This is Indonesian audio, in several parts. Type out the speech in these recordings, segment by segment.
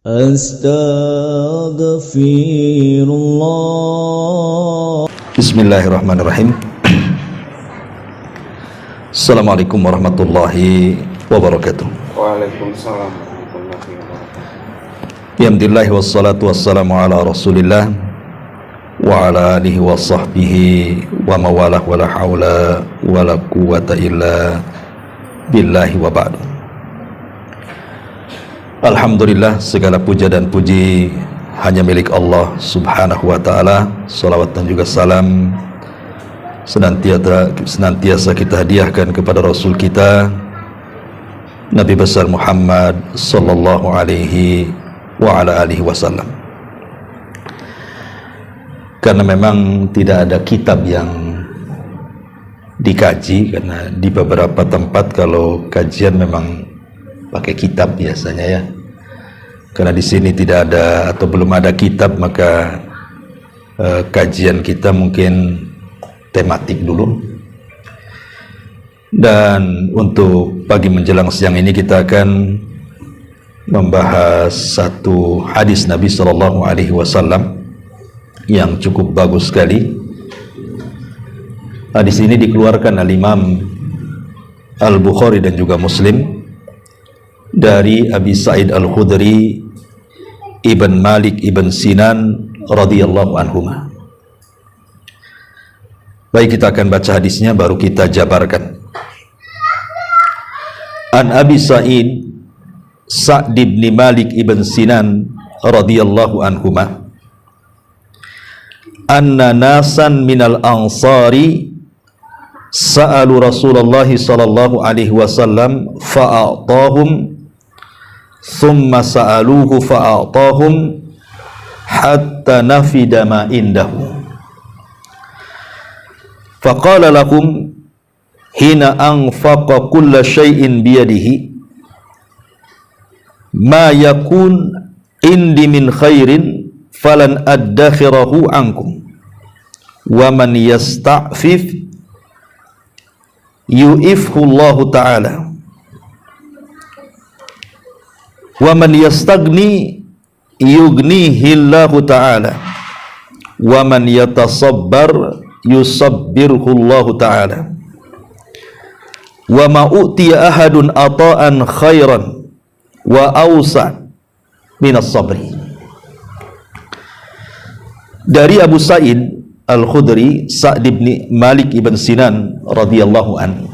Astaghfirullah. Bismillahirrahmanirrahim. Assalamualaikum warahmatullahi wabarakatuh. Waalaikumsalam warahmatullahi wabarakatuh. Alhamdulillah wassalatu wassalamu ala Rasulillah wa ala alihi wa sahbihi wa mawalah wa la hawla wa la quwwata illa billahi wa ba'du. Alhamdulillah, segala puja dan puji hanya milik Allah subhanahu wa ta'ala. Salawat dan juga salam senantiasa kita hadiahkan kepada Rasul kita Nabi besar Muhammad sallallahu alaihi wa ala alihi wasallam. Karena memang tidak ada kitab yang dikaji, karena di beberapa tempat kalau kajian memang pakai kitab biasanya ya. Karena di sini tidak ada atau belum ada kitab, maka kajian kita mungkin tematik dulu. Dan untuk pagi menjelang siang ini kita akan membahas satu hadis Nabi Sallallahu Alaihi Wasallam yang cukup bagus sekali. Hadis ini dikeluarkan oleh Imam Al-Bukhari dan juga Muslim dari Abi Sa'id Al-Khudri Ibn Malik Ibn Sinan radhiyallahu anhuma. Baik, kita akan baca hadisnya baru kita jabarkan. An Abi Sa'id Sa'd ibn Malik Ibn Sinan radhiyallahu anhuma anna nasan minal ansari sa'alu Rasulullah sallallahu alaihi wasallam fa'atahum thumma sa'aluhu fa'atahum hatta nafida ma indahu faqala lakum hina anfaqa kulla syai'in biyadihi ma yakun indi min khairin falan addakhirahu ankum wa man yasta'fif yu'ifhu Allah ta'ala wa man yastagni yugnihi Allah ta'ala wa man yatasabbar yusabbirhu Allah ta'ala wa ma u'tiya ahadun ata'an khairan wa awsa' minas sabri. Dari Abu Sa'id Al-Khudri Sa'd ibn Malik ibn Sinan radhiyallahu an,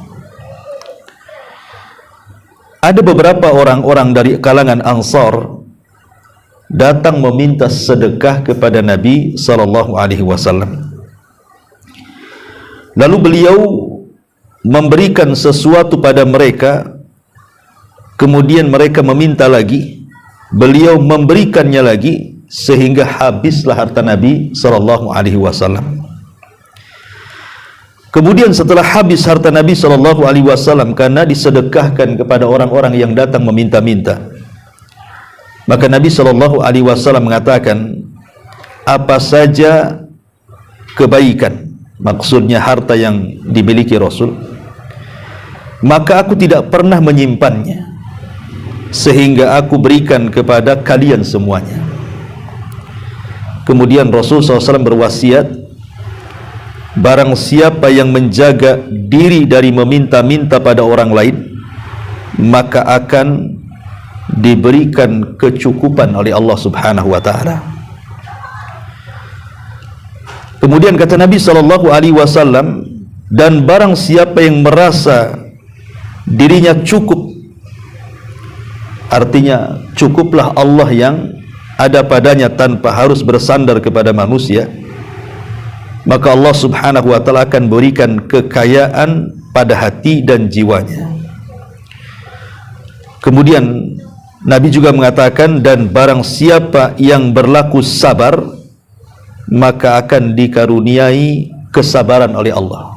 ada beberapa orang-orang dari kalangan Ansar datang meminta sedekah kepada Nabi sallallahu alaihi wasallam. Lalu beliau memberikan sesuatu pada mereka, kemudian mereka meminta lagi, beliau memberikannya lagi, sehingga habislah harta Nabi sallallahu alaihi wasallam. Kemudian setelah habis harta Nabi sallallahu alaihi wasallam karena disedekahkan kepada orang-orang yang datang meminta-minta, maka Nabi sallallahu alaihi wasallam mengatakan, apa saja kebaikan, maksudnya harta yang dimiliki Rasul, maka aku tidak pernah menyimpannya sehingga aku berikan kepada kalian semuanya. Kemudian Rasul SAW berwasiat, barang siapa yang menjaga diri dari meminta-minta pada orang lain, maka akan diberikan kecukupan oleh Allah Subhanahu wa ta'ala. Kemudian kata Nabi SAW, dan barang siapa yang merasa dirinya cukup, artinya cukuplah Allah yang ada padanya tanpa harus bersandar kepada manusia, maka Allah Subhanahu wa ta'ala akan berikan kekayaan pada hati dan jiwanya. Kemudian Nabi juga mengatakan, dan barang siapa yang berlaku sabar, maka akan dikaruniai kesabaran oleh Allah.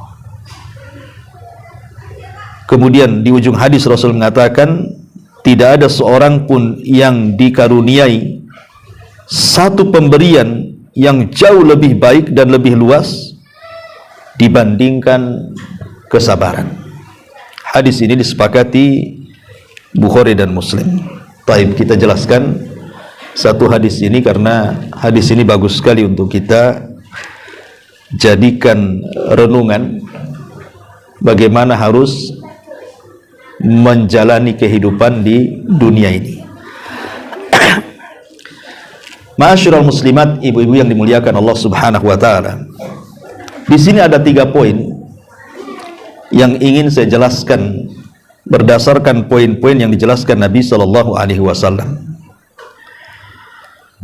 Kemudian di ujung hadis Rasul mengatakan, tidak ada seorang pun yang dikaruniai satu pemberian yang jauh lebih baik dan lebih luas dibandingkan kesabaran. Hadis ini disepakati Bukhari dan Muslim. Baik, kita jelaskan satu hadis ini karena hadis ini bagus sekali untuk kita jadikan renungan bagaimana harus menjalani kehidupan di dunia ini. Ma'asyiral muslimat, ibu-ibu yang dimuliakan Allah Subhanahu wa taala. Di sini ada 3 poin yang ingin saya jelaskan berdasarkan poin-poin yang dijelaskan Nabi sallallahu alaihi wasallam.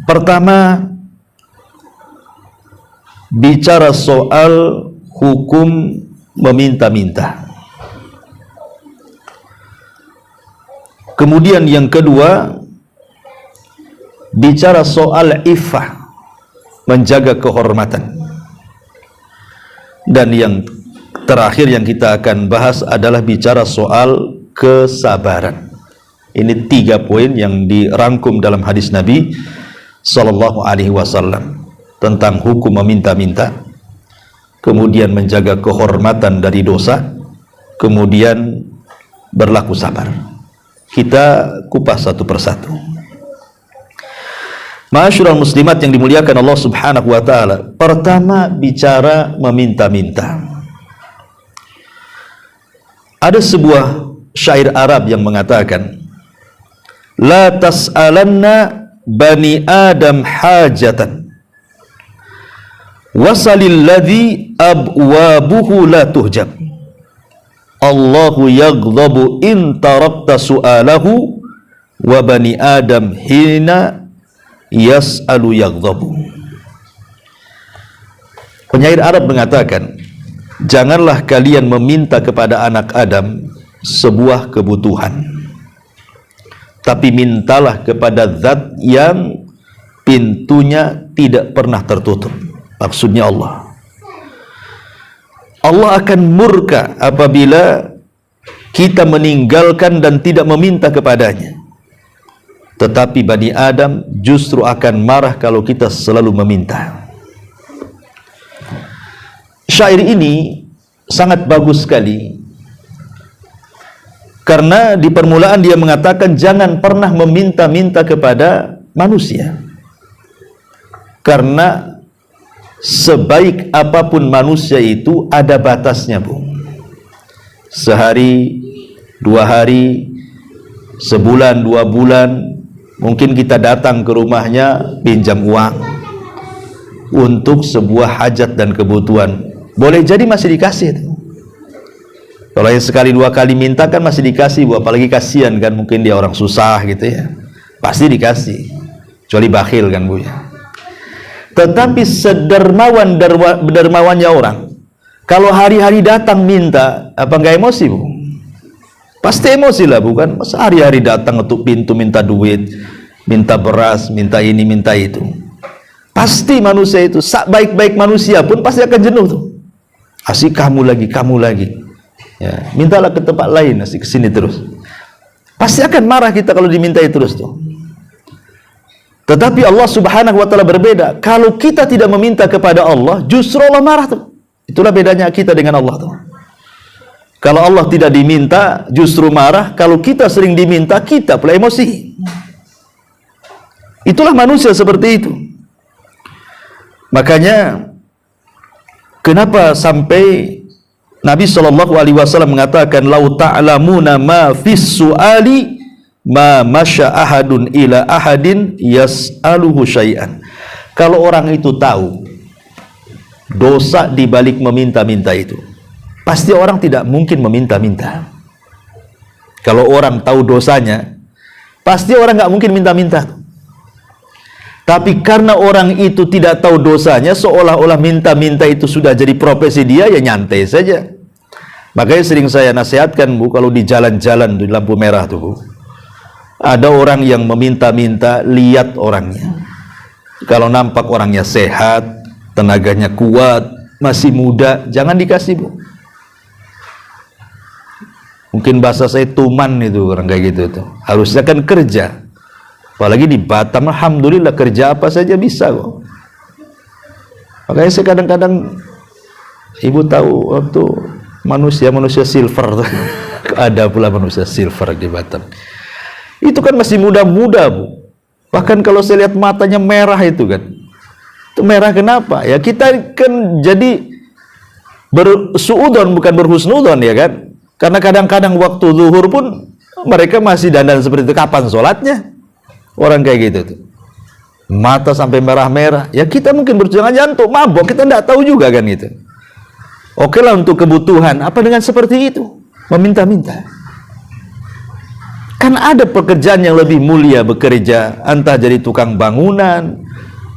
Pertama, bicara soal hukum meminta-minta. Kemudian yang kedua, bicara soal iffah, menjaga kehormatan. Dan yang terakhir yang kita akan bahas adalah bicara soal kesabaran. Ini 3 poin yang dirangkum dalam hadis Nabi sallallahu alaihi wasallam tentang hukum meminta-minta, kemudian menjaga kehormatan dari dosa, kemudian berlaku sabar. Kita kupas satu persatu. Ma'asyiral muslimat yang dimuliakan Allah Subhanahu wa taala. Pertama, bicara meminta-minta. Ada sebuah syair Arab yang mengatakan, la tas'alanna bani Adam hajatan wasalil ladzi abwabuhu la tuhjab. Allahu yaghdabu in tarakta su'alahu wa bani Adam hina yas'alu yaghdabu. Penyair Arab mengatakan, janganlah kalian meminta kepada anak Adam sebuah kebutuhan, tapi mintalah kepada zat yang pintunya tidak pernah tertutup. Maksudnya Allah. Allah akan murka apabila kita meninggalkan dan tidak meminta kepadanya. Tetapi Bani Adam justru akan marah kalau kita selalu meminta. Syair ini sangat bagus sekali, karena di permulaan dia mengatakan jangan pernah meminta-minta kepada manusia, karena sebaik apapun manusia itu ada batasnya, Bu. Sehari, 2 hari, sebulan, 2 bulan, mungkin kita datang ke rumahnya pinjam uang untuk sebuah hajat dan kebutuhan. Boleh jadi masih dikasih itu. Kalau yang sekali 2 kali minta kan masih dikasih, Bu. Apalagi kasihan kan, mungkin dia orang susah gitu ya, pasti dikasih. Kecuali bakhil kan, Bu ya. Tetapi sedermawannya orang, kalau hari-hari datang minta, apa enggak emosi, Bu? Pasti emosi lah, bukan? Masa hari-hari datang untuk pintu minta duit, minta beras, minta ini, minta itu. Pasti manusia itu, baik-baik manusia pun pasti akan jenuh tuh. Asik kamu lagi ya, mintalah ke tempat lain, asik kesini terus. Pasti akan marah kita kalau dimintai terus tuh. Tetapi Allah Subhanahu wa taala berbeda. Kalau kita tidak meminta kepada Allah, justru Allah marah tuh. Itulah bedanya kita dengan Allah tuh. Kalau Allah tidak diminta, justru marah. Kalau kita sering diminta, kita pula emosi. Itulah manusia seperti itu. Makanya kenapa sampai Nabi sallallahu alaihi wasallam mengatakan, "Lau ta'lamuna ma fis su'ali ma masya ahadun ila ahadin yas'aluhu syai'an." Kalau orang itu tahu dosa di balik meminta-minta itu, pasti orang tidak mungkin meminta-minta. Kalau orang tahu dosanya, pasti orang nggak mungkin minta-minta. Tapi karena orang itu tidak tahu dosanya, seolah-olah minta-minta itu sudah jadi profesi dia, ya nyantai saja. Makanya sering saya nasihatkan, Bu, kalau di jalan-jalan di lampu merah tuh, Bu, ada orang yang meminta-minta, lihat orangnya. Kalau nampak orangnya sehat, tenaganya kuat, masih muda, jangan dikasih, Bu. Mungkin bahasa saya tuman itu orang kayak gitu tuh. Harusnya kan kerja. Apalagi di Batam, alhamdulillah kerja apa saja bisa kok. Makanya saya kadang-kadang, Ibu tahu waktu manusia silver tuh. Ada pula manusia silver di Batam. Itu kan masih muda-muda, Bu. Bahkan kalau saya lihat matanya merah itu kan, itu merah kenapa? Ya kita kan jadi bersuudon bukan berhusnudon ya kan? Karena kadang-kadang waktu zuhur pun mereka masih dandan seperti itu. Kapan sholatnya? Orang kayak gitu tuh, mata sampai merah-merah. Ya kita mungkin berjangan-jangan mabok, kita tidak tahu juga kan itu. Oke lah untuk kebutuhan. Apa dengan seperti itu? Meminta-minta. Kan ada pekerjaan yang lebih mulia bekerja, entah jadi tukang bangunan,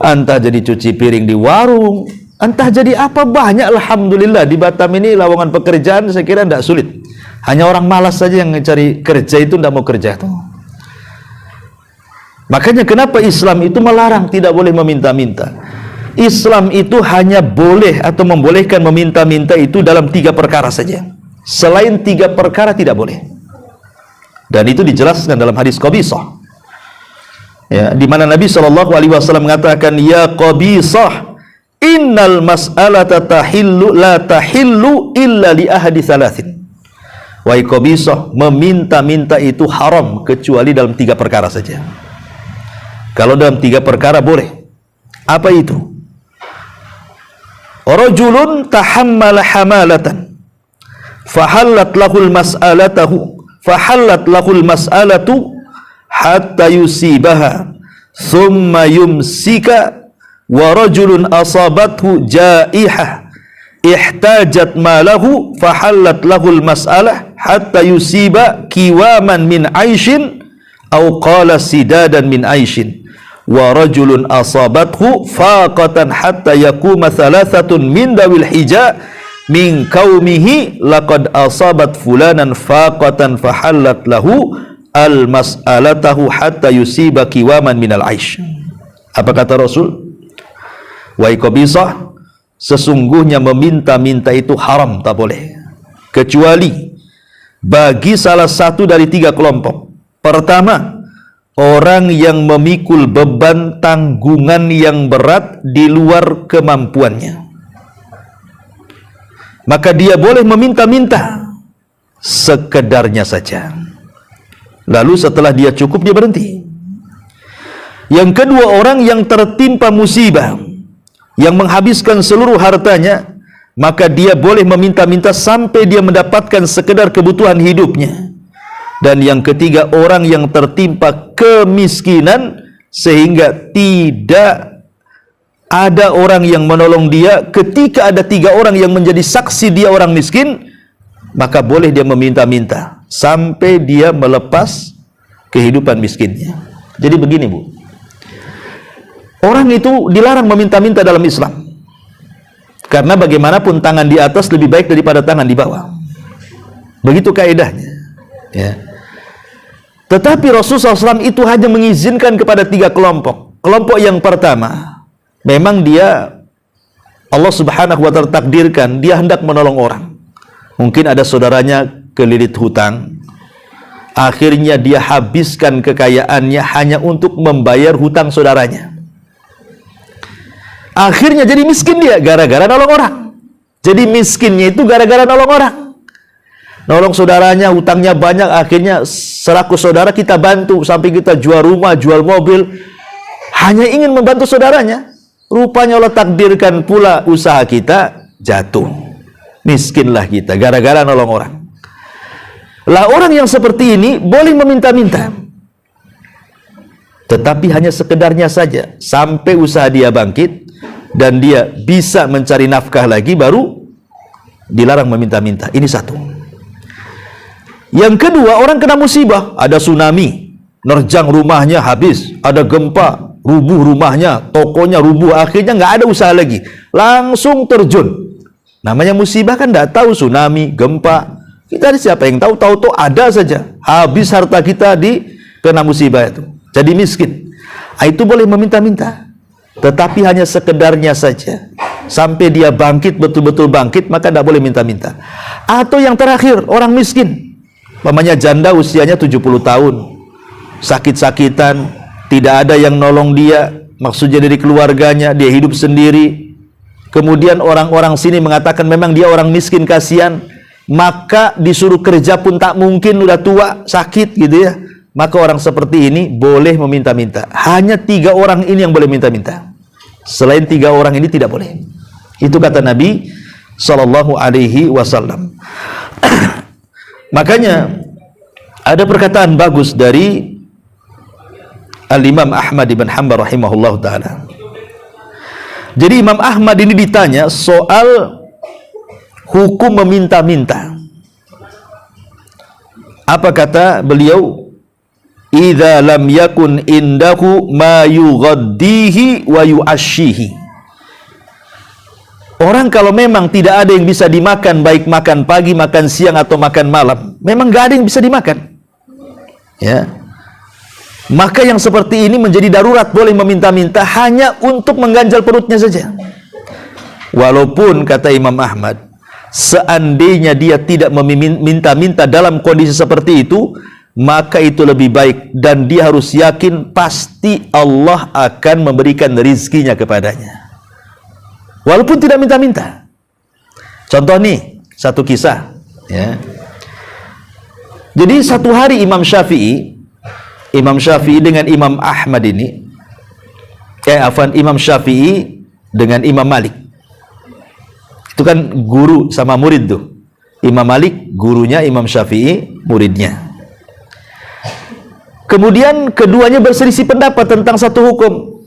entah jadi cuci piring di warung, entah jadi apa, banyak. Alhamdulillah di Batam ini lowongan pekerjaan saya kira tidak sulit. Hanya orang malas saja yang mencari kerja itu tidak mau kerja itu. Makanya kenapa Islam itu melarang tidak boleh meminta-minta. Islam itu hanya boleh atau membolehkan meminta-minta itu dalam 3 perkara saja. Selain 3 perkara tidak boleh. Dan itu dijelaskan dalam hadis Qabisah, ya, di mana Nabi SAW mengatakan, ya Qabisah, innal mas'alata tahillu la tahillu illa li ahadi thalathin. Wahai Qabisah, meminta-minta itu haram kecuali dalam 3 perkara saja. Kalau dalam 3 perkara boleh. Apa itu? Rajulun tahammala hamalatan fahallat lahul mas'alatu hatta yusibaha thumma yumsika, wa rajulun asabathu jaihah ihtajat malahu fahallat lahul mas'alah hatta yusiba kiwaman min aishin au qala sidadan min aishin, wa rajulun asabathu faqatan hatta yakuma thalathatun min dawil hija min qaumihi laqad asabat fulanan faqatan fahallat lahu al mas'alatahu hatta yusiba kiwaman minal aish. Apa kata Rasul? Wahai Qabisah, sesungguhnya meminta-minta itu haram, tak boleh, kecuali bagi salah satu dari 3 kelompok. Pertama, orang yang memikul beban tanggungan yang berat di luar kemampuannya, maka dia boleh meminta-minta sekedarnya saja. Lalu setelah dia cukup, dia berhenti. Yang kedua, orang yang tertimpa musibah yang menghabiskan seluruh hartanya, maka dia boleh meminta-minta sampai dia mendapatkan sekedar kebutuhan hidupnya. Dan yang ketiga, orang yang tertimpa kemiskinan sehingga tidak ada orang yang menolong dia. Ketika ada 3 orang yang menjadi saksi dia orang miskin, maka boleh dia meminta-minta sampai dia melepas kehidupan miskinnya. Jadi begini Bu, orang itu dilarang meminta-minta dalam Islam, karena bagaimanapun tangan di atas lebih baik daripada tangan di bawah. Begitu kaidahnya, ya. Tetapi Rasulullah SAW itu hanya mengizinkan kepada 3 kelompok. Kelompok yang pertama, memang dia, Allah Subhanahu wa Ta'ala takdirkan dia hendak menolong orang. Mungkin ada saudaranya kelilit hutang, akhirnya dia habiskan kekayaannya hanya untuk membayar hutang saudaranya. Akhirnya jadi miskin dia gara-gara nolong orang. Jadi miskinnya itu gara-gara nolong orang. Nolong saudaranya, hutangnya banyak, akhirnya selaku saudara kita bantu sampai kita jual rumah, jual mobil, hanya ingin membantu saudaranya. Rupanya Allah takdirkan pula usaha kita jatuh, miskinlah kita gara-gara nolong orang. Lah orang yang seperti ini boleh meminta-minta, tetapi hanya sekedarnya saja sampai usaha dia bangkit dan dia bisa mencari nafkah lagi, baru dilarang meminta-minta. Ini satu. Yang kedua, orang kena musibah, ada tsunami, nerjang rumahnya habis, ada gempa, rubuh rumahnya, tokonya rubuh, akhirnya nggak ada usaha lagi, langsung terjun. Namanya musibah kan nggak tahu tsunami, gempa, kita siapa yang tahu, tahu ada saja, habis harta kita di kena musibah itu, jadi miskin. Itu boleh meminta-minta, tetapi hanya sekedarnya saja sampai dia bangkit, betul-betul bangkit, maka tidak boleh minta-minta. Atau yang terakhir, orang miskin, namanya janda usianya 70 tahun, sakit-sakitan, tidak ada yang nolong dia, maksudnya dari keluarganya, dia hidup sendiri. Kemudian orang-orang sini mengatakan memang dia orang miskin, kasihan, maka disuruh kerja pun tak mungkin, udah tua, sakit gitu ya, maka orang seperti ini boleh meminta-minta. Hanya 3 orang ini yang boleh minta-minta. Selain 3 orang ini tidak boleh. Itu kata Nabi sallallahu alaihi wasallam. Makanya ada perkataan bagus dari Al-Imam Ahmad ibn Hanbal rahimahullah ta'ala. Jadi Imam Ahmad ini ditanya soal hukum meminta-minta. Apa kata beliau? Idza lam yakun indahu ma yughaddihi wa yu'ashshihi. Orang kalau memang tidak ada yang bisa dimakan, baik makan pagi, makan siang atau makan malam, memang gak ada yang bisa dimakan, ya, maka yang seperti ini menjadi darurat, boleh meminta-minta hanya untuk mengganjal perutnya saja. Walaupun kata Imam Ahmad, seandainya dia tidak meminta-minta dalam kondisi seperti itu, maka itu lebih baik, dan dia harus yakin pasti Allah akan memberikan rizkinya kepadanya walaupun tidak minta-minta. Contoh nih, satu kisah, ya. Jadi satu hari Imam Syafi'i dengan Imam Ahmad ini, Imam Syafi'i dengan Imam Malik, itu kan guru sama murid tuh. Imam Malik gurunya, Imam Syafi'i muridnya. Kemudian keduanya berselisih pendapat tentang satu hukum,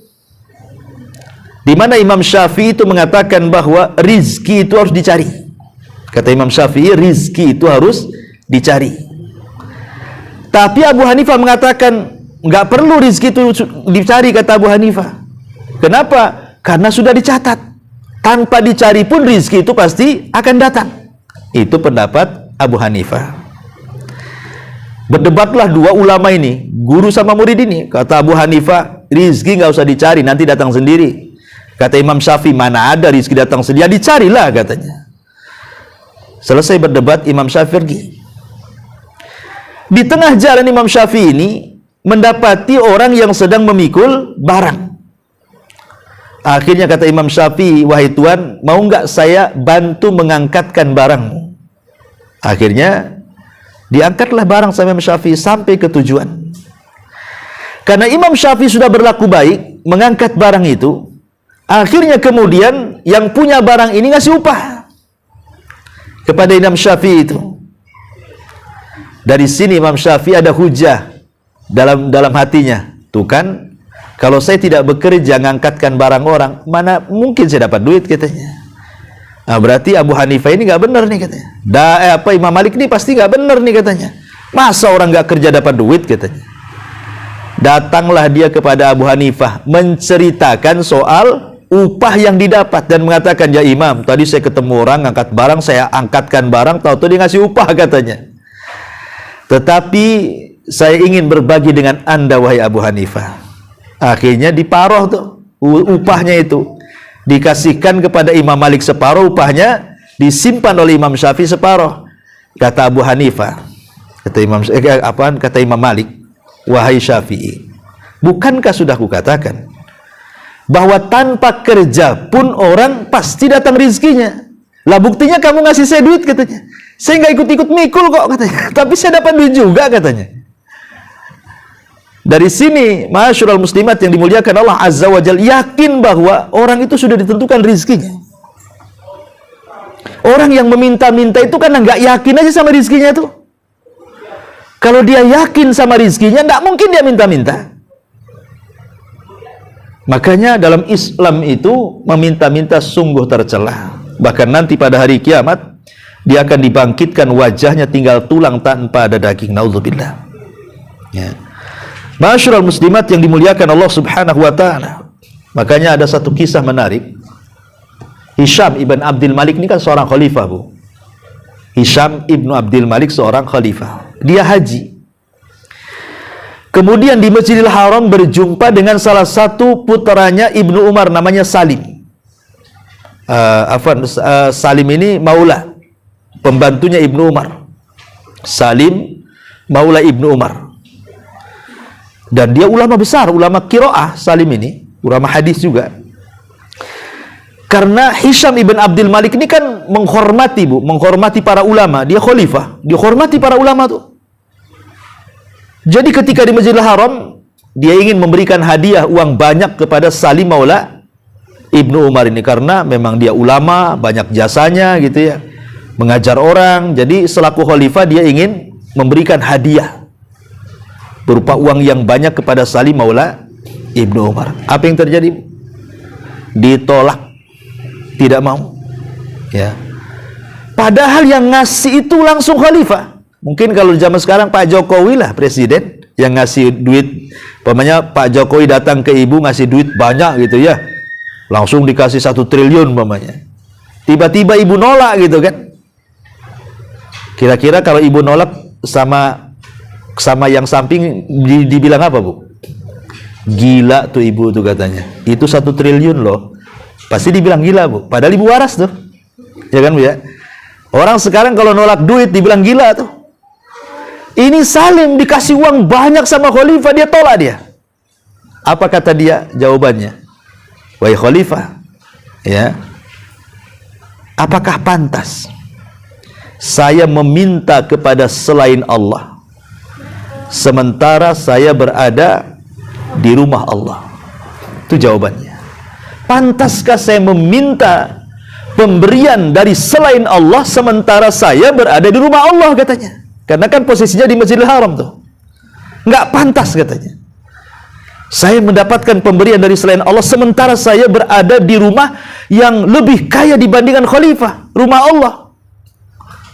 di mana Imam Syafi'i itu mengatakan bahwa rizki itu harus dicari. Kata Imam Syafi'i, rizki itu harus dicari. Tapi Abu Hanifah mengatakan nggak perlu rizki itu dicari, kata Abu Hanifah. Kenapa? Karena sudah dicatat. Tanpa dicari pun rizki itu pasti akan datang. Itu pendapat Abu Hanifah. Berdebatlah dua ulama ini, guru sama murid ini. Kata Abu Hanifah, rizki nggak usah dicari, nanti datang sendiri. Kata Imam Syafi'i, mana ada rizki datang sendiri, ya dicarilah katanya. Selesai berdebat, Imam Syafi'i pergi. Di tengah jalan Imam Syafi'i ini mendapati orang yang sedang memikul barang. Akhirnya kata Imam Syafi'i, wahai Tuan, mau nggak saya bantu mengangkatkan barangmu? Akhirnya diangkatlah barang sama Imam Syafi'i sampai ke tujuan. Karena Imam Syafi'i sudah berlaku baik mengangkat barang itu, akhirnya kemudian yang punya barang ini ngasih upah kepada Imam Syafi'i itu. Dari sini Imam Syafi'i ada hujah dalam hatinya. Tuh kan, kalau saya tidak bekerja ngangkatkan barang orang, mana mungkin saya dapat duit katanya. Nah, berarti Abu Hanifah ini nggak benar nih katanya. Imam Malik ini pasti nggak benar nih katanya. Masa orang nggak kerja dapat duit katanya. Datanglah dia kepada Abu Hanifah menceritakan soal upah yang didapat dan mengatakan, ya Imam, tadi saya ketemu orang ngangkat barang, saya angkatkan barang, tahu-tahu dia ngasih upah katanya. Tetapi saya ingin berbagi dengan Anda wahai Abu Hanifah. Akhirnya diparoh tuh upahnya itu, dikasihkan kepada Imam Malik separuh upahnya, disimpan oleh Imam Syafi'i separuh. Kata Abu Hanifah, kata Imam Malik, wahai Syafi'i, bukankah sudah kukatakan bahwa tanpa kerja pun orang pasti datang rizkinya? Lah buktinya kamu ngasih saya duit katanya. Saya nggak ikut-ikut mikul kok katanya, tapi saya dapat duit juga katanya. Dari sini, ma'asyiral muslimat yang dimuliakan Allah Azza wa Jalla, yakin bahwa orang itu sudah ditentukan rizkinya. Orang yang meminta-minta itu karena nggak yakin aja sama rizkinya tuh. Kalau dia yakin sama rizkinya, nggak mungkin dia minta-minta. Makanya dalam Islam itu meminta-minta sungguh tercela. Bahkan nanti pada hari kiamat dia akan dibangkitkan, wajahnya tinggal tulang tanpa ada daging. Naudzubillah. Ya. Ma'asyiral muslimat yang dimuliakan Allah Subhanahu wa taala. Makanya ada satu kisah menarik. Hisham ibn Abdul Malik ini kan seorang khalifah, Bu. Hisham ibn Abdul Malik seorang khalifah. Dia haji. Kemudian di Masjidil Haram berjumpa dengan salah satu putranya Ibnu Umar, namanya Salim. Salim ini maula, pembantunya Ibnu Umar. Salim maula Ibnu Umar. Dan dia ulama besar, ulama qiraah. Salim ini ulama hadis juga. Karena Hisham ibn Abdul Malik ini kan menghormati, Bu, menghormati para ulama. Dia khalifah, dia hormati para ulama tuh. Jadi ketika di Masjidil Haram, dia ingin memberikan hadiah uang banyak kepada Salim Maula Ibnu Umar ini, karena memang dia ulama, banyak jasanya gitu ya, mengajar orang. Jadi selaku khalifah dia ingin memberikan hadiah berupa uang yang banyak kepada Salim Maula Ibnu Umar. Apa yang terjadi? Ditolak, tidak mau. Ya. Padahal yang ngasih itu langsung khalifah. Mungkin kalau zaman sekarang Pak Jokowi lah presiden yang ngasih duit. Umpamanya Pak Jokowi datang ke ibu ngasih duit banyak gitu ya, langsung dikasih 1 triliun umpamanya. Tiba-tiba ibu nolak gitu kan. Kira-kira kalau ibu nolak sama yang samping dibilang apa, Bu? Gila tuh ibu tuh katanya. Itu 1 triliun loh. Pasti dibilang gila, Bu. Padahal ibu waras tuh. Ya kan, Bu ya? Orang sekarang kalau nolak duit dibilang gila tuh. Ini Salim dikasih uang banyak sama khalifah, dia tolak dia. Apa kata dia? Jawabannya, wahai khalifah, ya, apakah pantas saya meminta kepada selain Allah sementara saya berada di rumah Allah? Itu jawabannya. Pantaskah saya meminta pemberian dari selain Allah sementara saya berada di rumah Allah, katanya. Karena kan posisinya di Masjidil Haram tuh. Nggak pantas katanya. Saya mendapatkan pemberian dari selain Allah sementara saya berada di rumah yang lebih kaya dibandingkan khalifah, rumah Allah.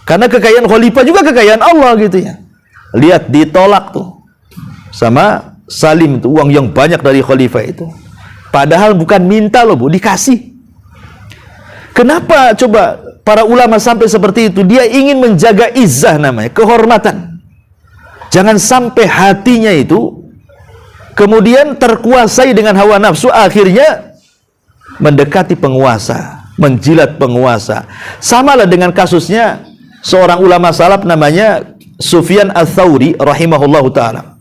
Karena kekayaan khalifah juga kekayaan Allah gitu ya. Lihat, ditolak tuh sama Salim tuh uang yang banyak dari khalifah itu. Padahal bukan minta loh, Bu, dikasih. Kenapa coba para ulama sampai seperti itu? Dia ingin menjaga izzah namanya, kehormatan. Jangan sampai hatinya itu kemudian terkuasai dengan hawa nafsu, akhirnya mendekati penguasa, menjilat penguasa. Samalah dengan kasusnya seorang ulama salaf namanya Sufyan Ats-Tsauri rahimahullahu ta'ala.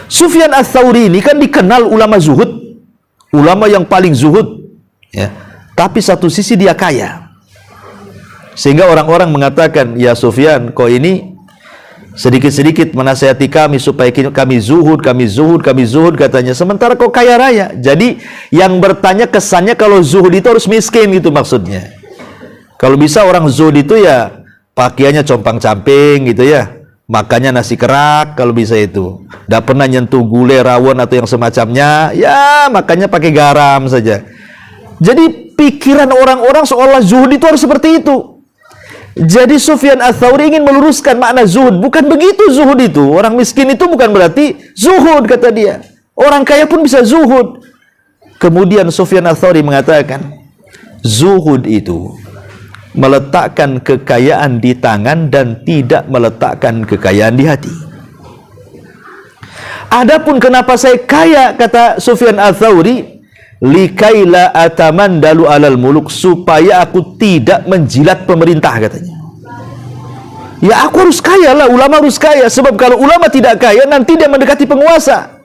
Sufyan Ats-Tsauri ini kan dikenal ulama zuhud, ulama yang paling zuhud ya. Tapi satu sisi dia kaya, sehingga orang-orang mengatakan, ya Sufyan, kau ini sedikit-sedikit menasihati kami supaya kami zuhud, katanya. Sementara kau kaya raya. Jadi yang bertanya kesannya kalau zuhud itu harus miskin gitu maksudnya. Kalau bisa orang zuhud itu ya pakaiannya compang-camping gitu ya, makannya nasi kerak kalau bisa itu. Tidak pernah nyentuh gulai, rawon atau yang semacamnya. Ya makannya pakai garam saja. Jadi pikiran orang-orang seolah zuhud itu harus seperti itu. Jadi Sufyan Ats-Tsauri ingin meluruskan makna zuhud. Bukan begitu zuhud itu. Orang miskin itu bukan berarti zuhud, kata dia. Orang kaya pun bisa zuhud. Kemudian Sufyan Ats-Tsauri mengatakan, zuhud itu meletakkan kekayaan di tangan dan tidak meletakkan kekayaan di hati. Adapun kenapa saya kaya, kata Sufyan Ats-Tsauri, likaila atamandalu alal muluk, supaya aku tidak menjilat pemerintah, katanya. Ya aku harus kaya lah, ulama harus kaya. Sebab kalau ulama tidak kaya, nanti dia mendekati penguasa,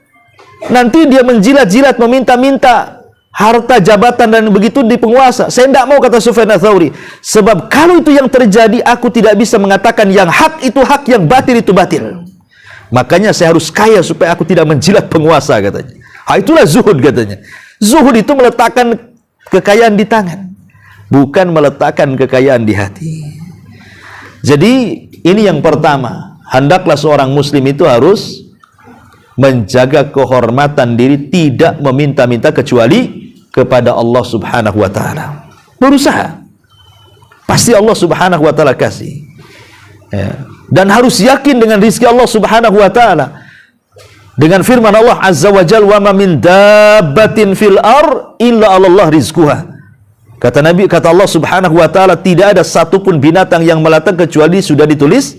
nanti dia menjilat-jilat, meminta-minta harta jabatan dan begitu di penguasa. Saya tidak mau, kata Sufyan Ats-Tsauri. Sebab kalau itu yang terjadi, aku tidak bisa mengatakan yang hak itu hak, yang batil itu batil. Makanya saya harus kaya supaya aku tidak menjilat penguasa, katanya. Itulah zuhud, katanya. Zuhud itu meletakkan kekayaan di tangan, bukan meletakkan kekayaan di hati. Jadi ini yang pertama, hendaklah seorang muslim itu harus menjaga kehormatan diri, tidak meminta-minta kecuali kepada Allah Subhanahu wa ta'ala. Berusaha, pasti Allah Subhanahu wa ta'ala kasih ya. Dan harus yakin dengan rizki Allah Subhanahu wa ta'ala. Dengan firman Allah Azza wa Jalla, wa ma min dabbatin fil ar illa 'alallah rizquha. Kata Nabi, kata Allah Subhanahu wa taala, tidak ada satupun binatang yang melata kecuali sudah ditulis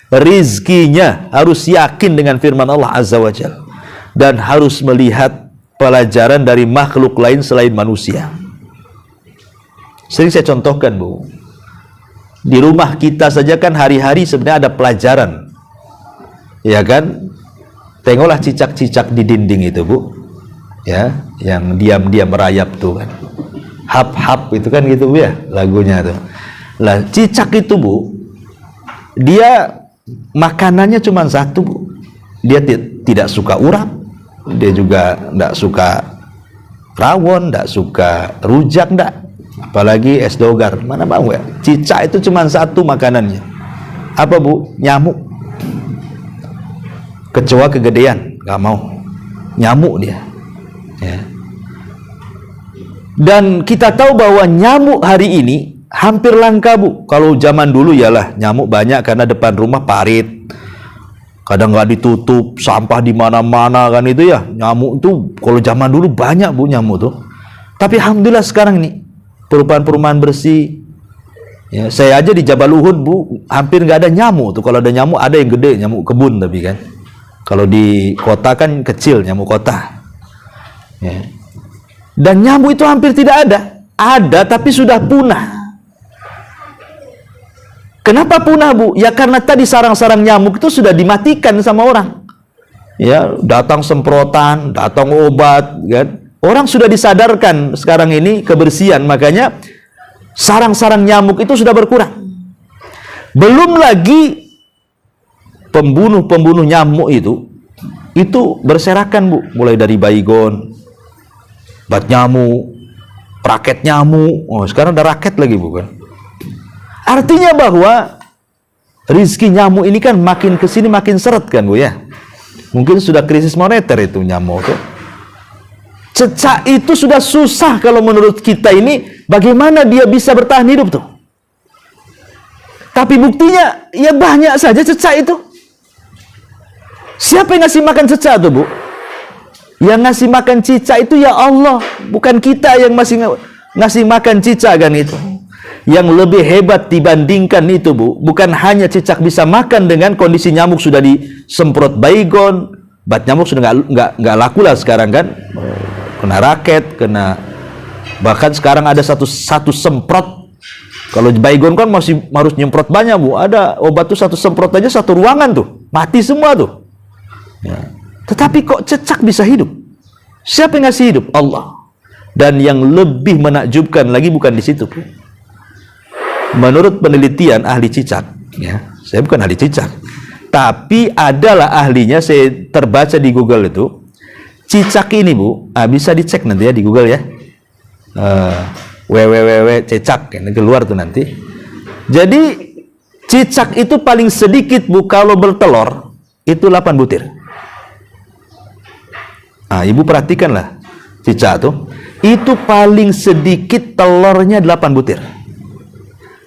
rizkinya. Harus yakin dengan firman Allah Azza wa Jalla dan harus melihat pelajaran dari makhluk lain selain manusia. Sering saya contohkan, Bu. Di rumah kita saja kan hari-hari sebenarnya ada pelajaran. Ya kan? Tengoklah cicak-cicak di dinding itu, Bu. Ya, yang diam-diam merayap tuh kan. Hap-hap itu kan gitu, Bu ya, lagunya tuh. Lah, cicak itu, Bu, dia makanannya cuma satu, Bu. Dia tidak suka urap, dia juga tidak suka rawon, tidak suka rujak, tidak. Apalagi es dogar, mana mau ya? Cicak itu cuma satu makanannya. Apa Bu? Nyamuk. Kecoa kegedean, nggak mau. Nyamuk dia. Ya. Dan kita tahu bahwa nyamuk hari ini hampir langka Bu. Kalau zaman dulu yalah nyamuk banyak karena depan rumah parit. Kadang nggak ditutup, sampah di mana-mana kan itu ya. Nyamuk itu kalau zaman dulu banyak Bu nyamuk tuh. Tapi alhamdulillah sekarang ini perumahan-perumahan bersih. Ya, saya aja di Jabal Uhud Bu, hampir nggak ada nyamuk tuh. Kalau ada nyamuk ada yang gede, nyamuk kebun tapi kan. Kalau di kota kan kecil, nyamuk kota. Ya. Dan nyamuk itu hampir tidak ada. Ada tapi sudah punah. Kenapa punah Bu? Ya karena tadi sarang-sarang nyamuk itu sudah dimatikan sama orang. Ya, datang semprotan, datang obat, kan? Orang sudah disadarkan sekarang ini kebersihan, makanya sarang-sarang nyamuk itu sudah berkurang. Belum lagi pembunuh-pembunuh nyamuk itu berserakan Bu, mulai dari baygon, bat nyamuk, raket nyamuk. Oh, sekarang ada raket lagi bukan? Artinya bahwa rizki nyamuk ini kan makin kesini makin seret kan Bu ya. Mungkin sudah krisis moneter itu nyamuk tuh. Cecak itu sudah susah kalau menurut kita ini, bagaimana dia bisa bertahan hidup tuh. Tapi buktinya ya banyak saja cecak itu. Siapa yang ngasih makan cecak tuh Bu? Yang ngasih makan cicak itu ya Allah, bukan kita yang masih ngasih makan cicak kan itu. Yang lebih hebat dibandingkan itu Bu, bukan hanya cicak bisa makan dengan kondisi nyamuk sudah disemprot baygon, bat nyamuk sudah nggak laku lah sekarang kan. Kena raket, kena, bahkan sekarang ada satu semprot. Kalau baygon kan masih harus nyemprot banyak Bu, ada obat tuh satu semprot aja satu ruangan tuh mati semua tuh ya. Tetapi kok cecak bisa hidup? Siapa yang ngasih hidup? Allah. Dan yang lebih menakjubkan lagi bukan di situ Bu. Menurut penelitian ahli cicak ya, saya bukan ahli cicak tapi adalah ahlinya, saya terbaca di Google itu. Cicak ini Bu, bisa dicek nanti ya di Google ya, www.cicak, ini keluar tuh nanti. Jadi cicak itu paling sedikit Bu kalau bertelur itu 8 butir. Ibu perhatikanlah cicak tuh, itu paling sedikit telurnya 8 butir.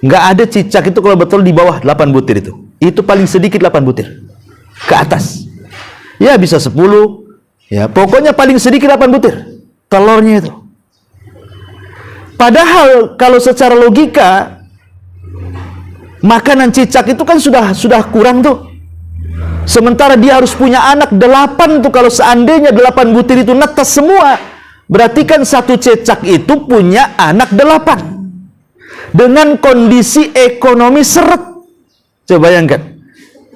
Nggak ada cicak itu kalau bertelur di bawah 8 butir itu. Itu paling sedikit 8 butir ke atas. Ya bisa 10. Ya, pokoknya paling sedikit 8 butir telurnya itu. Padahal kalau secara logika makanan cicak itu kan sudah kurang tuh. Sementara dia harus punya anak 8 tuh. Kalau seandainya 8 butir itu netas semua, berarti kan satu cicak itu punya anak 8. Dengan kondisi ekonomi seret. Coba bayangkan.